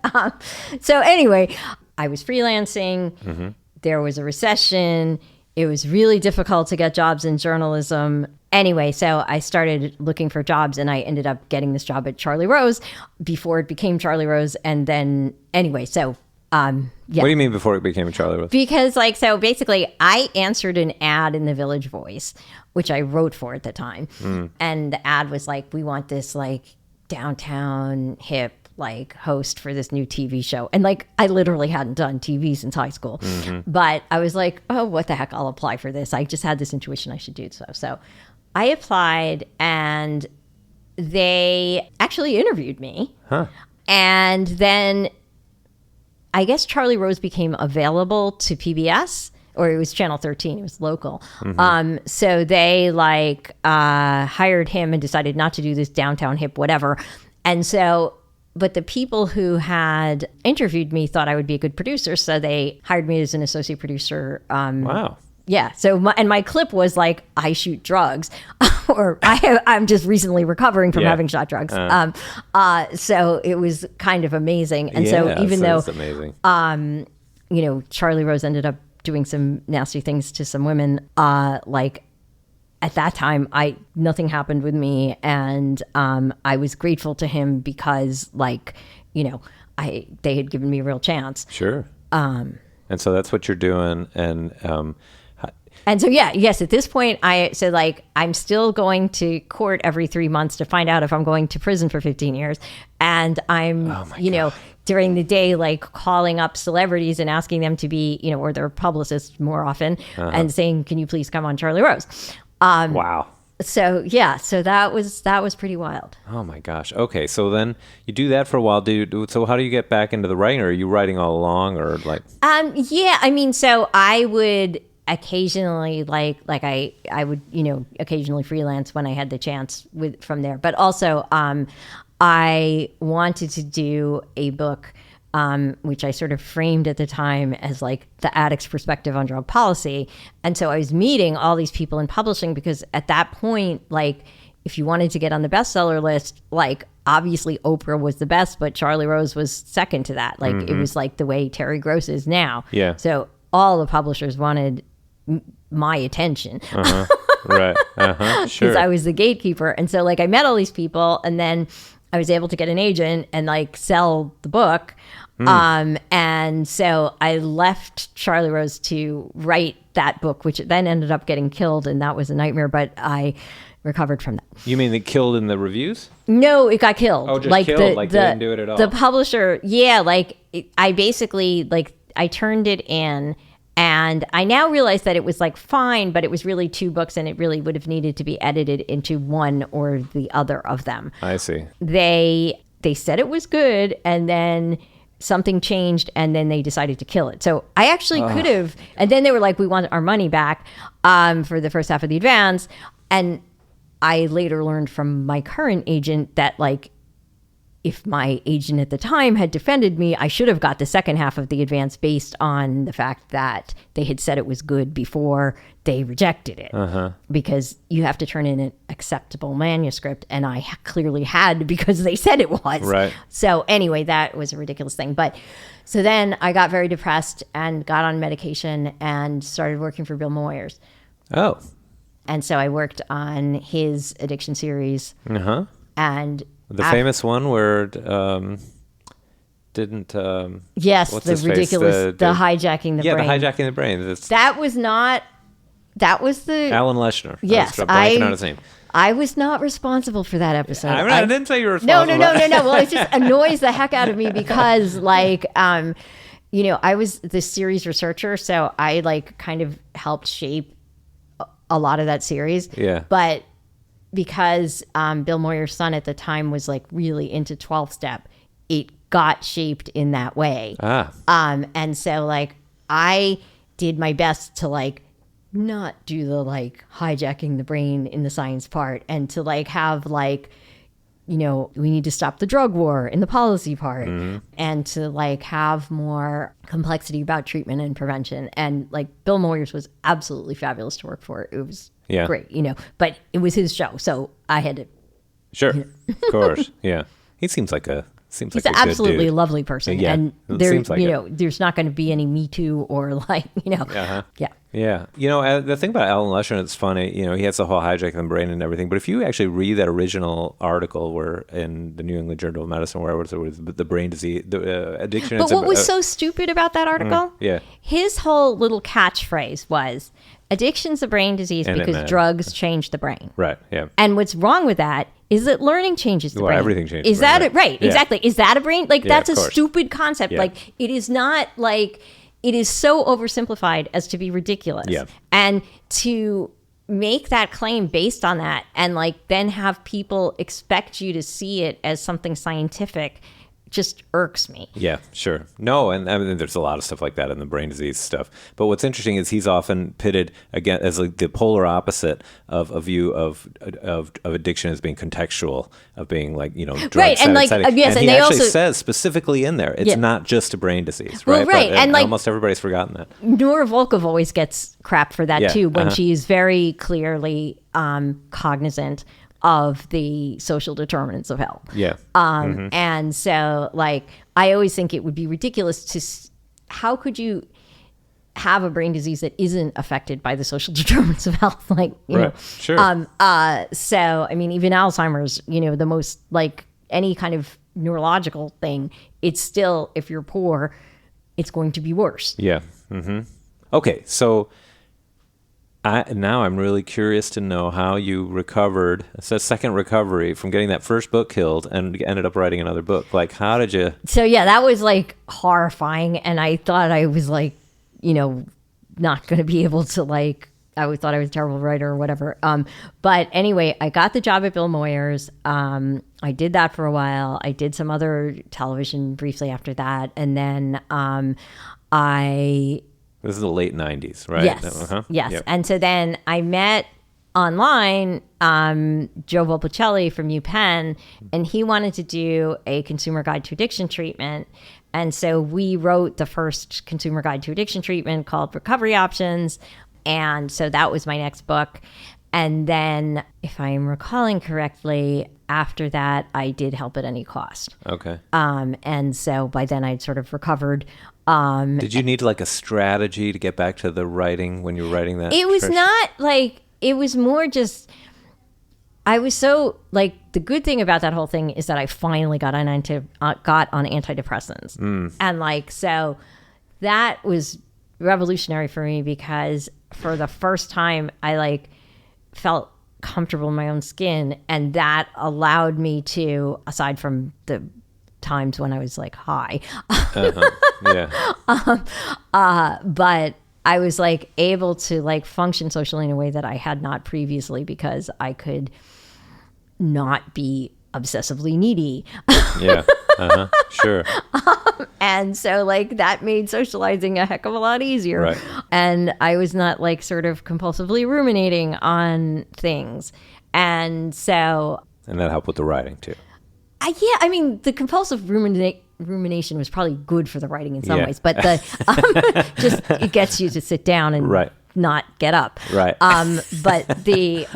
gosh. So anyway, I was freelancing. Mm-hmm. There was a recession. It was really difficult to get jobs in journalism. Anyway, so I started looking for jobs and I ended up getting this job at Charlie Rose before it became Charlie Rose. And then anyway, so yeah. What do you mean before it became Charlie Rose? Because so basically I answered an ad in the Village Voice, which I wrote for at the time. And the ad was like, we want this like downtown hip like host for this new TV show. And like, I literally hadn't done TV since high school, but I was like, oh, what the heck? I'll apply for this. I just had this intuition I should do so. So I applied and they actually interviewed me. Huh. And then I guess Charlie Rose became available to PBS, or it was Channel 13. It was local. So they like hired him and decided not to do this downtown hip whatever. And so But the people who had interviewed me thought I would be a good producer, so they hired me as an associate producer. Wow. Yeah. So my clip was like, I shoot drugs, or I'm just recently recovering from having shot drugs. So it was kind of amazing. And so even though, amazing. Charlie Rose ended up doing some nasty things to some women, like at that time, nothing happened with me, and I was grateful to him because, like, they had given me a real chance. Sure. And so that's what you're doing, and so, yes, at this point, I'm still going to court every 3 months to find out if I'm going to prison for 15 years. And I'm, God. During the day, like calling up celebrities and asking them to be, or their publicists more often, and saying, can you please come on Charlie Rose? Wow. So, so that was pretty wild. Oh my gosh. Okay. So then you do that for a while. So how do you get back into the writing? Or are you writing all along, or like? So I would occasionally I would occasionally freelance when I had the chance from there, but also I wanted to do a book which I sort of framed at the time as like the addict's perspective on drug policy. And so I was meeting all these people in publishing, because at that point, like, if you wanted to get on the bestseller list, like, obviously Oprah was the best, but Charlie Rose was second to that. Like, it was like the way Terry Gross is now. Yeah. So all the publishers wanted my attention. Right. Sure. Because I was the gatekeeper. And so, like, I met all these people, and then I was able to get an agent and, like, sell the book. And so I left Charlie Rose to write that book, which then ended up getting killed, and that was a nightmare, but I recovered from that. You mean it killed in the reviews? No, it got killed. Oh, just killed? They didn't do it at all? The publisher, I basically, like, I turned it in, and I now realize that it was, like, fine, but it was really 2 books, and it really would have needed to be edited into one or the other of them. I see. They said it was good, and then something changed, and then they decided to kill it. So I actually could have, and then they were like, we want our money back for the first half of the advance. And I later learned from my current agent that, like, if my agent at the time had defended me, I should have got the second half of the advance based on the fact that they had said it was good before they rejected it. Because you have to turn in an acceptable manuscript, and I clearly had, because they said it was. Right. So anyway, that was a ridiculous thing. But so then I got very depressed and got on medication and started working for Bill Moyers. Oh. And so I worked on his addiction series. And the famous one where didn't yes, the ridiculous, the hijacking the brain. Yeah, the hijacking the brain. That was the Alan Leshner. Yes, I was blanking on his name. I was not responsible for that episode. I didn't say you were responsible. No. Well, it just annoys the heck out of me because, like, I was the series researcher, so I, like, kind of helped shape a lot of that series. Yeah. But because Bill Moyers' son at the time was, like, really into 12-step, it got shaped in that way. And so, like, I did my best to, like, not do the, like, hijacking the brain in the science part, and to, like, have, like, we need to stop the drug war in the policy part, and to, like, have more complexity about treatment and prevention. And, like, Bill Moyers was absolutely fabulous to work for. It was great, but it was his show, so I had to. Sure, of course, yeah. He seems like a he's an absolutely lovely person, and there, like there's not going to be any Me Too or, like, Yeah. The thing about Alan Leshner, it's funny, he has the whole hijacking the brain and everything, but if you actually read that original article where in the New England Journal of Medicine, where it was the brain disease, the addiction. But what was so stupid about that article? His whole little catchphrase was, addiction's a brain disease because drugs change the brain. Right, yeah. And what's wrong with that is that learning changes the brain. Everything changes. Is that it? Right, exactly. Is that a brain? Like, that's a stupid concept. Yeah. Like, it is not, like, it is so oversimplified as to be ridiculous. Yeah. And to make that claim based on that, and, like, then have people expect you to see it as something scientific, just irks me. Yeah, sure. No, and I mean, there's a lot of stuff like that in the brain disease stuff. But what's interesting is he's often pitted again as like the polar opposite of a view of addiction as being contextual, of being like, drug right, and like setting. yes, and he they actually also says specifically in there, it's not just a brain disease, right? Well, right, But, and like almost everybody's forgotten that. Nora Volkov always gets crap for that too, when she's very clearly cognizant of the social determinants of health. Yeah. And so, like, I always think it would be ridiculous how could you have a brain disease that isn't affected by the social determinants of health? Like, you know. Sure. So, I mean, even Alzheimer's, the most, like, any kind of neurological thing, it's still, if you're poor, it's going to be worse. Yeah. Okay, so now I'm really curious to know how you recovered. It says second recovery from getting that first book killed and ended up writing another book. Like, how did you? So yeah, that was like horrifying, and I thought I was like, not going to be able to like. I thought I was a terrible writer or whatever. But anyway, I got the job at Bill Moyers. I did that for a while. I did some other television briefly after that, and then This is the late 90s, right? Yes. Yes. Yep. And so then I met online Joe Volpicelli from UPenn, and he wanted to do a consumer guide to addiction treatment. And so we wrote the first consumer guide to addiction treatment called Recovery Options. And so that was my next book. And then, if I'm recalling correctly, after that, I did Help at Any Cost. Okay. And so by then I'd sort of recovered. Did you need like a strategy to get back to the writing when you were writing that? It was not like, it was more just, I was so, like, the good thing about that whole thing is that I finally got on antidepressants. And like, so that was revolutionary for me, because for the first time I like felt comfortable in my own skin, and that allowed me to, aside from the times when I was like high, but I was like able to like function socially in a way that I had not previously, because I could not be obsessively needy. Sure. And so like that made socializing a heck of a lot easier. Right. And I was not like sort of compulsively ruminating on things. And so. And that helped with the writing too. Yeah, I mean, the compulsive rumination was probably good for the writing in some ways, but the just it gets you to sit down and not get up. Right. But the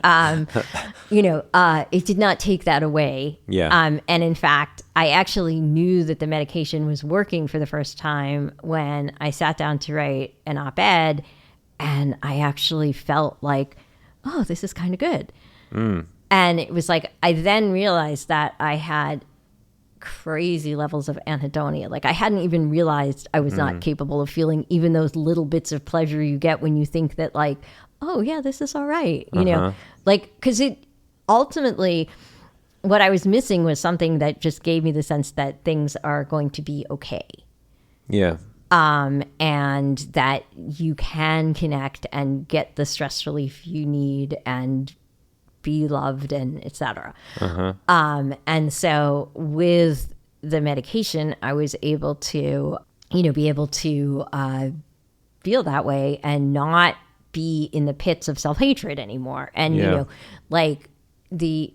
it did not take that away. Yeah. And in fact, I actually knew that the medication was working for the first time when I sat down to write an op-ed, and I actually felt like, oh, this is kind of good. And it was like, I then realized that I had crazy levels of anhedonia. Like I hadn't even realized I was not capable of feeling even those little bits of pleasure you get when you think that like, oh yeah, this is all right. You know, like, cause it ultimately, what I was missing was something that just gave me the sense that things are going to be okay. Yeah. And that you can connect and get the stress relief you need and be loved and etc. And so with the medication, I was able to, be able to feel that way and not be in the pits of self-hatred anymore. And, like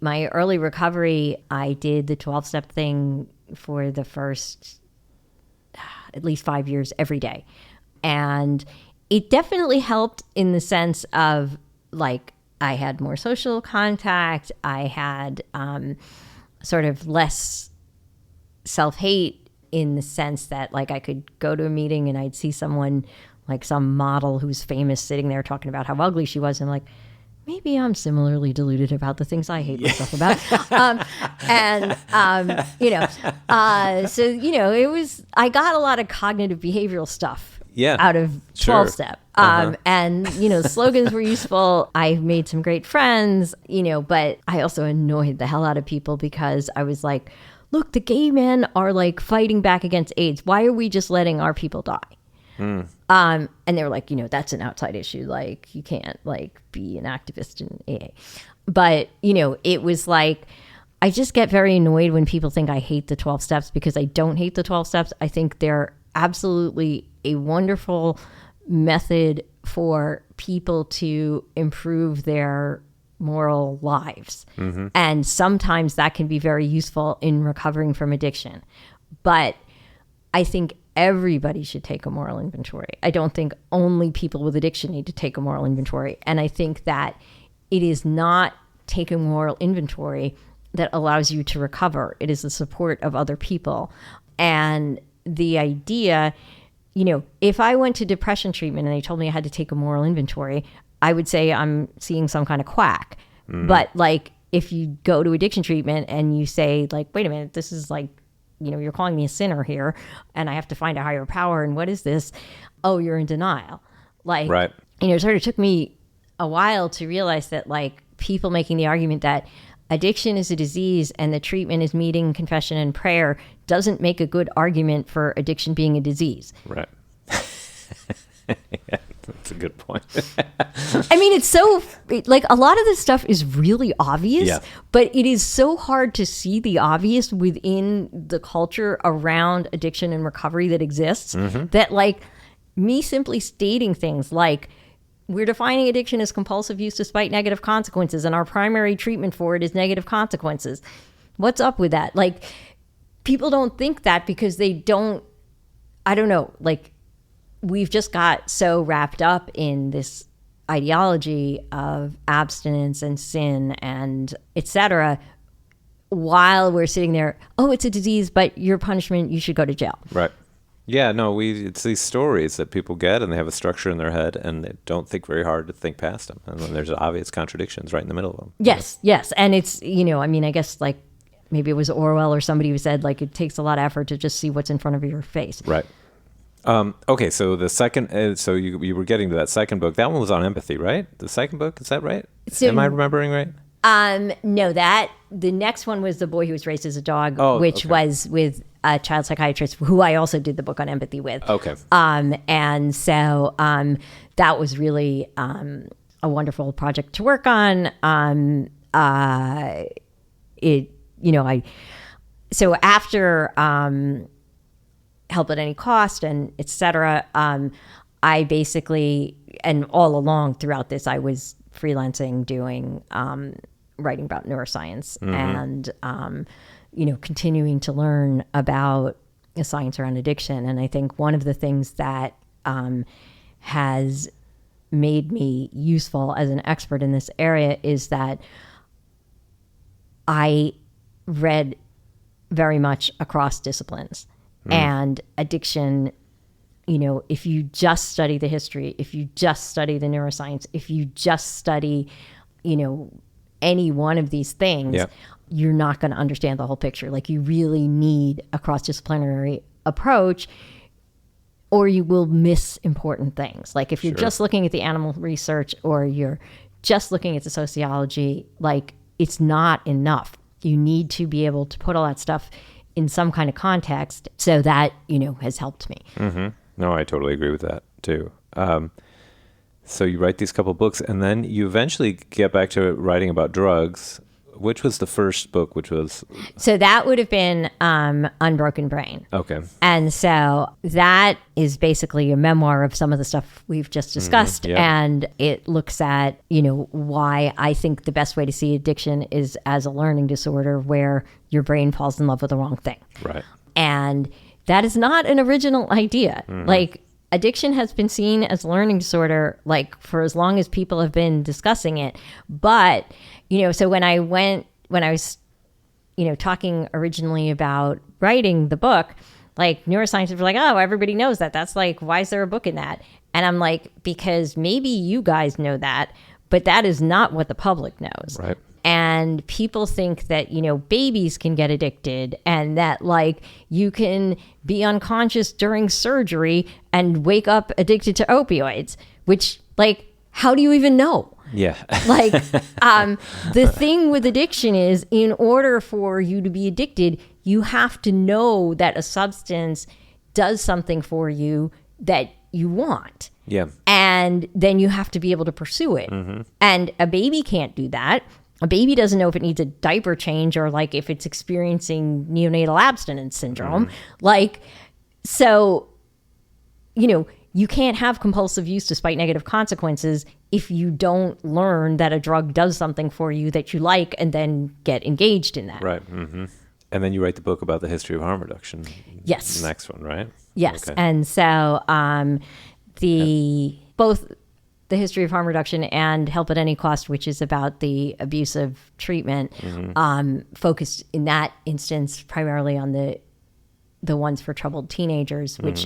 my early recovery, I did the 12-step thing for the first at least 5 years every day. And it definitely helped in the sense of like, I had more social contact. I had sort of less self-hate in the sense that like I could go to a meeting and I'd see someone like some model who's famous sitting there talking about how ugly she was. And I'm like, maybe I'm similarly deluded about the things I hate myself about. So, it was, I got a lot of cognitive behavioral stuff out of 12-step. And, slogans were useful. I made some great friends, but I also annoyed the hell out of people because I was like, look, the gay men are like fighting back against AIDS. Why are we just letting our people die? And they were like, that's an outside issue. Like you can't like be an activist in AA. But, it was like, I just get very annoyed when people think I hate the 12 steps, because I don't hate the 12 steps. I think they're absolutely a wonderful method for people to improve their moral lives. Mm-hmm. And sometimes that can be very useful in recovering from addiction. But I think everybody should take a moral inventory. I don't think only people with addiction need to take a moral inventory. And I think that it is not taking moral inventory that allows you to recover. It is the support of other people. And the idea, if I went to depression treatment and they told me I had to take a moral inventory, I would say I'm seeing some kind of quack. But like, if you go to addiction treatment and you say like, wait a minute, this is like, you're calling me a sinner here and I have to find a higher power. And what is this? Oh, you're in denial. Like, right. It sort of took me a while to realize that like people making the argument that addiction is a disease and the treatment is meeting, confession, and prayer doesn't make a good argument for addiction being a disease. Right. Yeah, that's a good point. I mean, it's so, like, a lot of this stuff is really obvious, but it is so hard to see the obvious within the culture around addiction and recovery that exists, that, like, me simply stating things like, we're defining addiction as compulsive use despite negative consequences, and our primary treatment for it is negative consequences. What's up with that? Like, people don't think that because they don't, I don't know, like, we've just got so wrapped up in this ideology of abstinence and sin and etc. while we're sitting there, oh, it's a disease, but your punishment, you should go to jail. Right. Yeah, no, it's these stories that people get and they have a structure in their head and they don't think very hard to think past them. And then there's obvious contradictions right in the middle of them. Yes, yes. And it's, I mean, I guess like maybe it was Orwell or somebody who said like it takes a lot of effort to just see what's in front of your face. Right. Okay, so the second, so you were getting to that second book. That one was on empathy, right? The second book, is that right? So, am I remembering right? No, the next one was The Boy Who Was Raised as a Dog, which was with a child psychiatrist who I also did the book on empathy with. Okay. And so that was really a wonderful project to work on. So after Help at Any Cost and et cetera, I basically, and all along throughout this, I was freelancing, doing writing about neuroscience and continuing to learn about the science around addiction. And I think one of the things that has made me useful as an expert in this area is that I read very much across disciplines. And addiction, if you just study the history, if you just study the neuroscience, if you just study, any one of these things, you're not going to understand the whole picture. Like, you really need a cross-disciplinary approach or you will miss important things. Like, if you're just looking at the animal research or you're just looking at the sociology, like, it's not enough. You need to be able to put all that stuff in some kind of context. So that, has helped me. No, I totally agree with that too. So you write these couple books and then you eventually get back to writing about drugs. Which was the first book, So that would have been Unbroken Brain. Okay. And so that is basically a memoir of some of the stuff we've just discussed. And it looks at, why I think the best way to see addiction is as a learning disorder where your brain falls in love with the wrong thing. Right. And that is not an original idea. Like, addiction has been seen as a learning disorder, like, for as long as people have been discussing it. But, so when I was, talking originally about writing the book, like, neuroscientists were like, oh, everybody knows that. That's like, why is there a book in that? And I'm like, because maybe you guys know that, but that is not what the public knows. Right. And people think that, babies can get addicted and that, like, you can be unconscious during surgery and wake up addicted to opioids, which, like, how do you even know? Yeah. Like, the thing with addiction is, in order for you to be addicted, you have to know that a substance does something for you that you want. Yeah. And then you have to be able to pursue it. And a baby can't do that. a baby doesn't know if it needs a diaper change or like if it's experiencing neonatal abstinence syndrome. Like, so, you know, you can't have compulsive use despite negative consequences if you don't learn that a drug does something for you that you like and then get engaged in that. Right. Mm-hmm. And then you write the book about the history of harm reduction. Yes. The next one, right? Yes. Okay. And so both the history of harm reduction and Help at Any Cost, which is about the abuse of treatment, focused in that instance primarily on the ones for troubled teenagers, which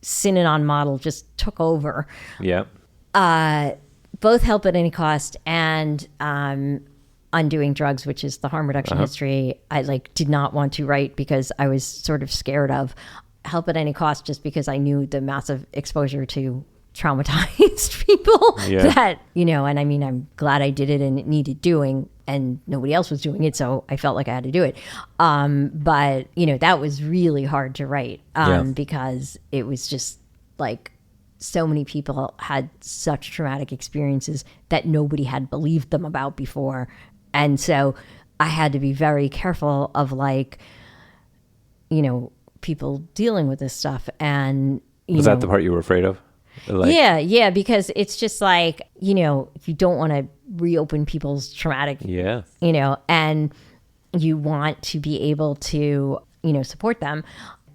Synanon model just took over. Yeah. Both Help at Any Cost and Undoing Drugs, which is the harm reduction history, I did not want to write because I was sort of scared of Help at Any Cost, just because I knew the massive exposure to traumatized people that, you know, and I mean, I'm glad I did it and it needed doing and nobody else was doing it. So I felt like I had to do it. But, you know, that was really hard to write because it was just like so many people had such traumatic experiences that nobody had believed them about before. And so I had to be very careful of like, you know, people dealing with this stuff. And, was that the part you were afraid of? Yeah, because it's just like, you know, you don't want to reopen people's traumatic, you know, and you want to be able to, you know, support them.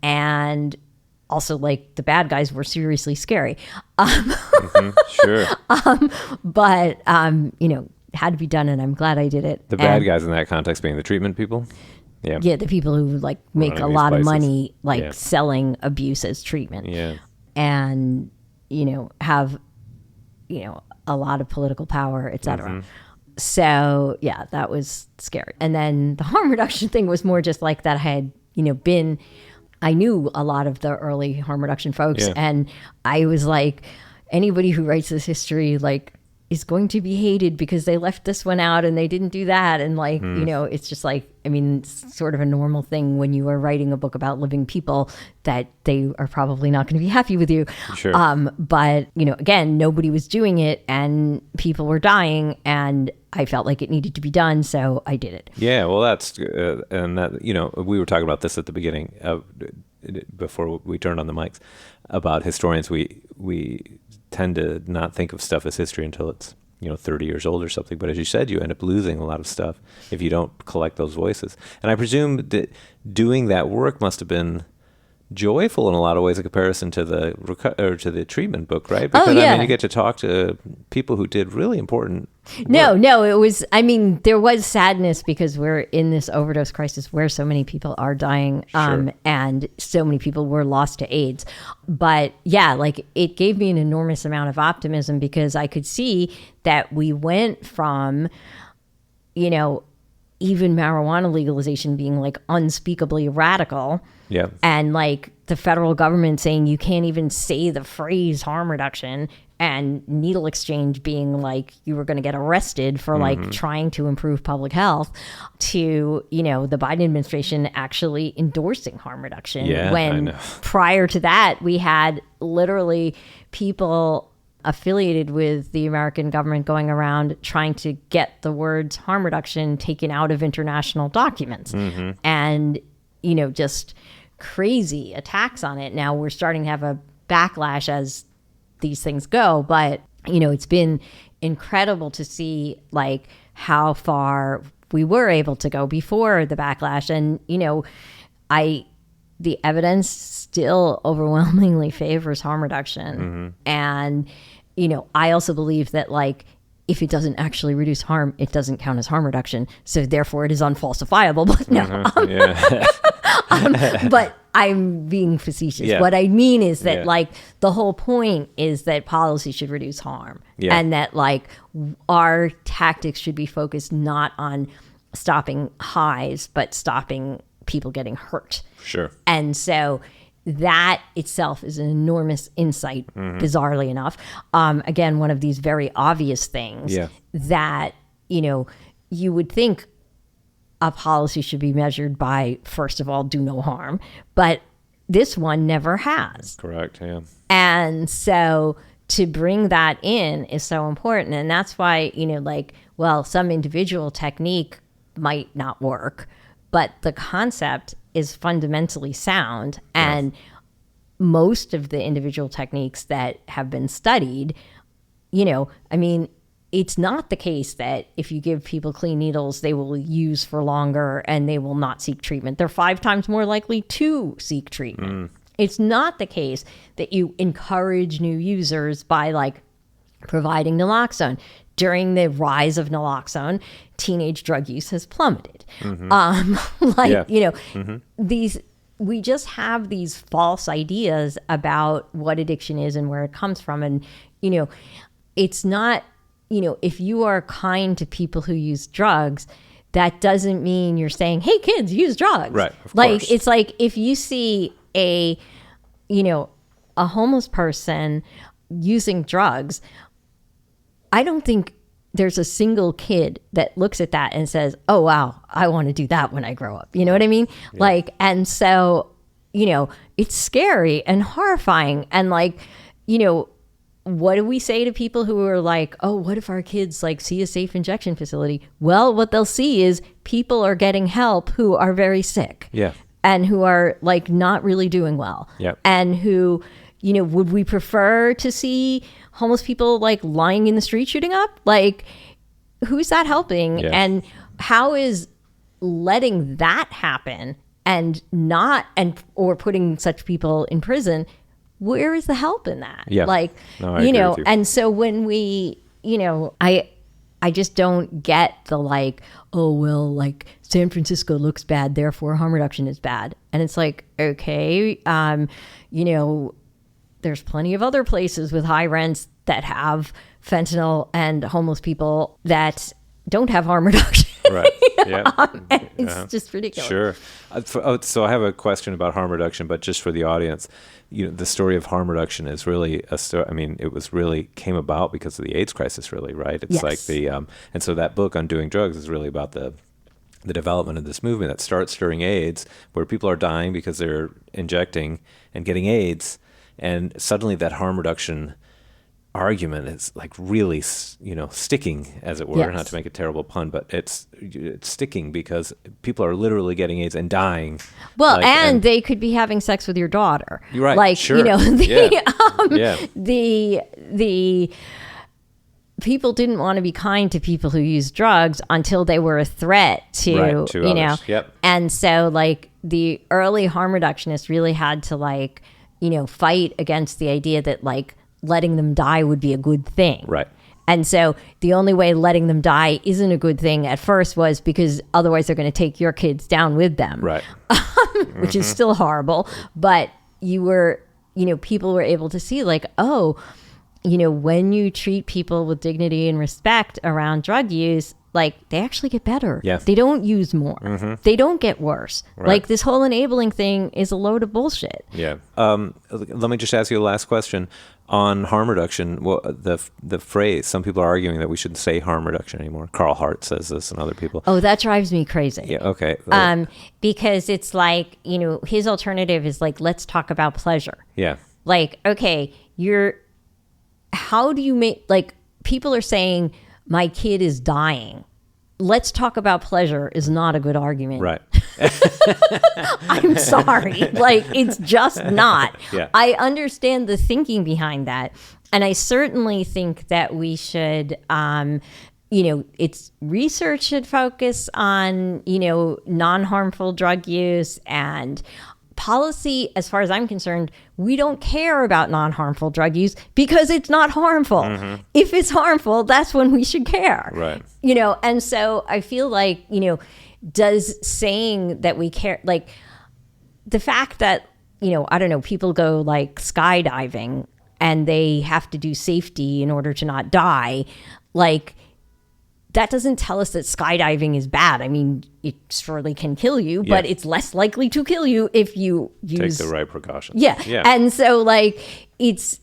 And also, like, the bad guys were seriously scary. Sure. But, you know, had to be done, and I'm glad I did it. The bad guys in that context being the treatment people? Yeah. Yeah, the people who, like, make a lot of money, like, selling abuse as treatment. Yeah. And, you know, have, you know, a lot of political power, et cetera. So, yeah, that was scary. And then the harm reduction thing was more just like that I had, you know, I knew a lot of the early harm reduction folks. And I was like, anybody who writes this history, like, is going to be hated because they left this one out and they didn't do that. And like, you know, it's just like, I mean, it's sort of a normal thing when you are writing a book about living people that they are probably not going to be happy with you. Sure. But, you know, again, nobody was doing it and people were dying and I felt like it needed to be done. So I did it. Yeah. Well, that's, and that, you know, we were talking about this at the beginning before we turned on the mics about historians. We tend to not think of stuff as history until it's, you know, 30 years old or something. But as you said, you end up losing a lot of stuff if you don't collect those voices. And I presume that doing that work must have been joyful in a lot of ways in comparison to the treatment book, right? Because I mean, you get to talk to people who did really important work. No, it was, I mean, there was sadness because we're in this overdose crisis where so many people are dying and so many people were lost to AIDS. But yeah, like it gave me an enormous amount of optimism because I could see that we went from, you know, even marijuana legalization being like unspeakably radical. Yeah. And like the federal government saying you can't even say the phrase harm reduction, and needle exchange being like you were going to get arrested for like trying to improve public health, to, you know, the Biden administration actually endorsing harm reduction. Yeah, when prior to that, we had literally people affiliated with the American government going around trying to get the words harm reduction taken out of international documents. And, you know, just crazy attacks on it. Now we're starting to have a backlash as these things go, but, you know, it's been incredible to see like how far we were able to go before the backlash. And, you know, the evidence still overwhelmingly favors harm reduction. And, you know, I also believe that like, if it doesn't actually reduce harm, it doesn't count as harm reduction. So therefore it is unfalsifiable. But no, but I'm being facetious. What I mean is that like the whole point is that policy should reduce harm and that like our tactics should be focused not on stopping highs, but stopping people getting hurt. Sure. And so that itself is an enormous insight, bizarrely enough. Again, one of these very obvious things that, you know, you would think a policy should be measured by, first of all, do no harm. But this one never has. Correct, yeah. And so to bring that in is so important. And that's why, like, well, some individual technique might not work, but the concept is fundamentally sound. And most of the individual techniques that have been studied, it's not the case that if you give people clean needles, they will use for longer and they will not seek treatment. They're 5 times more likely to seek treatment. It's not the case that you encourage new users by like providing naloxone. During the rise of naloxone, teenage drug use has plummeted. We just have these false ideas about what addiction is and where it comes from. And, it's not, if you are kind to people who use drugs, that doesn't mean you're saying, hey, kids, use drugs. Right. Of course. It's like if you see a homeless person using drugs, I don't think there's a single kid that looks at that and says, oh, wow, I want to do that when I grow up. You know what I mean? Yeah. And so, it's scary and horrifying. And what do we say to people who are like, oh, what if our kids see a safe injection facility? Well, what they'll see is people are getting help who are very sick. Yeah. And who are not really doing well. Yep. And who, would we prefer to see homeless people lying in the street shooting up? Who's that helping? Yeah. And how is letting that happen and or putting such people in prison, where is the help in that? Yeah. I agree with you. And so when we, I just don't get the oh, well, San Francisco looks bad, therefore harm reduction is bad. And it's okay, there's plenty of other places with high rents that have fentanyl and homeless people that don't have harm reduction. Right. Yeah. It's just ridiculous. Sure. So I have a question about harm reduction, but just for the audience, the story of harm reduction is really a story. I mean, it was really came about because of the AIDS crisis, really, right? It's and so that book, Undoing Drugs, is really about the development of this movement that starts during AIDS, where people are dying because they're injecting and getting AIDS, and suddenly that harm reduction argument is really, sticking, as it were. Yes. Not to make a terrible pun, but it's sticking because people are literally getting AIDS and dying. Well, and they could be having sex with your daughter. You're right. Sure. The people didn't want to be kind to people who use drugs until they were a threat to others. Yep. And so the early harm reductionists really had to fight against the idea that letting them die would be a good thing. Right. And so the only way letting them die isn't a good thing at first was because otherwise they're going to take your kids down with them. Right. Which is still horrible. But people were able to see when you treat people with dignity and respect around drug use, they actually get better. Yeah. They don't use more. Mm-hmm. They don't get worse. Right. This whole enabling thing is a load of bullshit. Yeah. Let me just ask you the last question on harm reduction. Well, the phrase, some people are arguing that we shouldn't say harm reduction anymore. Carl Hart says this and other people. Oh, that drives me crazy. Yeah. Okay. Because it's his alternative is let's talk about pleasure. Yeah. Okay, how do you make, people are saying my kid is dying. Let's talk about pleasure is not a good argument. Right. I'm sorry. It's just not. Yeah. I understand the thinking behind that. And I certainly think that we should, it's research should focus on, non-harmful drug use and policy. As far as I'm concerned, we don't care about non-harmful drug use because it's not harmful. Mm-hmm. If it's harmful, that's when we should care. Right. And so I feel does saying that we care, the fact that, I don't know, people go skydiving and they have to do safety in order to not die, that doesn't tell us that skydiving is bad. I mean, it surely can kill you, but it's less likely to kill you if you use... Take the right precautions. Yeah. And so, it's,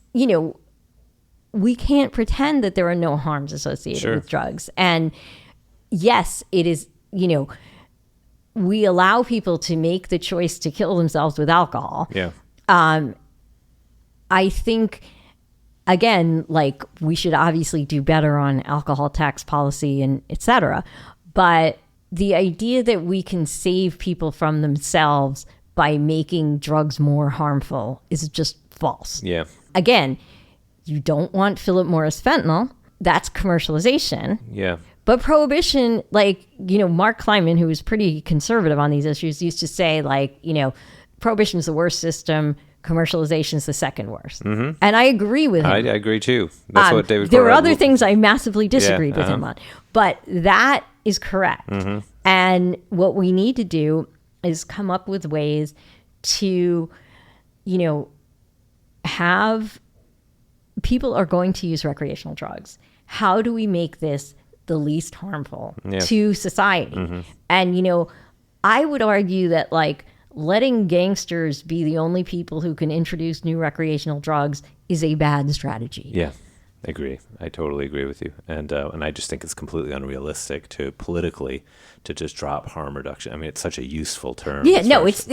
we can't pretend that there are no harms associated with drugs. And yes, it is, we allow people to make the choice to kill themselves with alcohol. Yeah. I think again, like, we should obviously do better on alcohol tax policy and et cetera. But the idea that we can save people from themselves by making drugs more harmful is just false. Yeah. Again, you don't want Philip Morris fentanyl. That's commercialization. Yeah. But prohibition, like, Mark Kleinman, who was pretty conservative on these issues, used to say, like, prohibition is the worst system. Commercialization is the second worst. Mm-hmm. And I agree with him. I agree too. That's what David. There were other things I massively disagreed with him on, but that is correct. Mm-hmm. And what we need to do is come up with ways to, have people are going to use recreational drugs. How do we make this the least harmful to society? Mm-hmm. And, I would argue that, like, letting gangsters be the only people who can introduce new recreational drugs is a bad strategy. Yeah, I agree. I totally agree with you. And I just think it's completely unrealistic to just drop harm reduction. I mean, it's such a useful term. Yeah, no, it's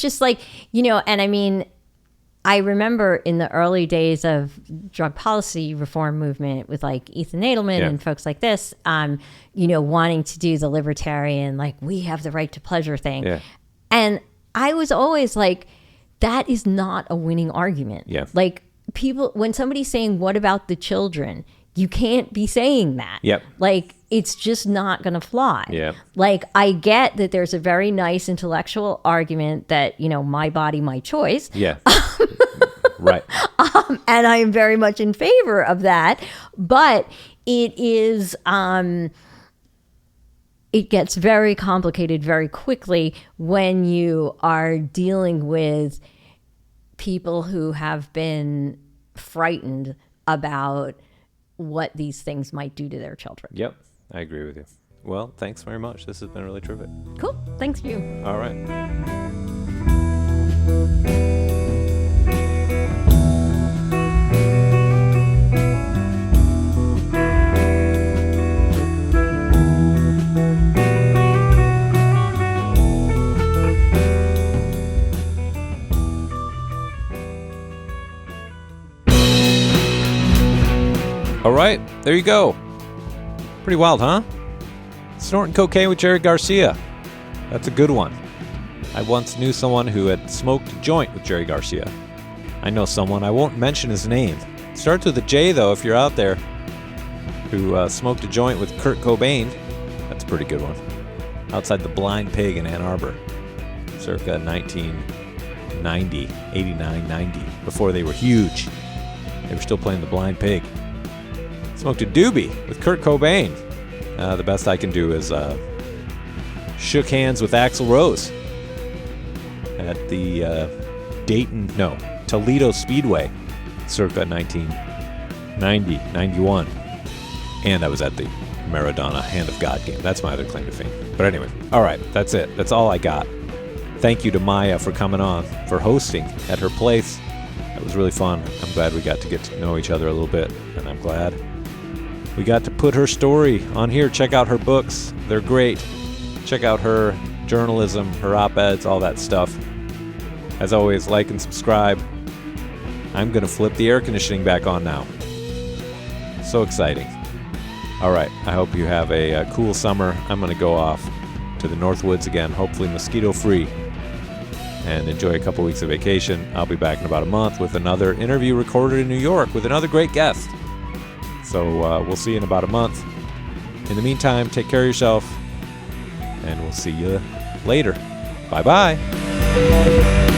just like, and I mean, I remember in the early days of drug policy reform movement with, like, Ethan Nadelman and folks like this, wanting to do the libertarian, like, we have the right to pleasure thing. Yeah. And I was always like, that is not a winning argument. Yeah. Like, people, when somebody's saying, what about the children? You can't be saying that. Yep. Like, it's just not going to fly. Yeah. Like, I get that there's a very nice intellectual argument that, my body, my choice. Yeah. Right. And I am very much in favor of that. But it is... it gets very complicated very quickly when you are dealing with people who have been frightened about what these things might do to their children. Yep, I agree with you. Well, thanks very much. This has been really terrific. Cool. Thanks, you. All right. All right, there you go. Pretty wild, huh? Snorting cocaine with Jerry Garcia. That's a good one. I once knew someone who had smoked a joint with Jerry Garcia. I know someone, I won't mention his name. It starts with a J, though, if you're out there, who smoked a joint with Kurt Cobain. That's a pretty good one. Outside the Blind Pig in Ann Arbor, circa 1990, 89, 90, before they were huge. They were still playing the Blind Pig. Smoked a doobie with Kurt Cobain. The best I can do is shook hands with Axl Rose at the Toledo Speedway, circa 1990, 91. And I was at the Maradona Hand of God game. That's my other claim to fame. But anyway, all right, that's it. That's all I got. Thank you to Maia for coming on, for hosting at her place. It was really fun. I'm glad we got to get to know each other a little bit, and I'm glad we got to put her story on here. Check out her books. They're great. Check out her journalism, her op-eds, all that stuff. As always, like and subscribe. I'm going to flip the air conditioning back on now. So exciting. All right, I hope you have a cool summer. I'm going to go off to the Northwoods again, hopefully mosquito-free, and enjoy a couple weeks of vacation. I'll be back in about a month with another interview recorded in New York with another great guest. So we'll see you in about a month. In the meantime, take care of yourself, and we'll see you later. Bye-bye.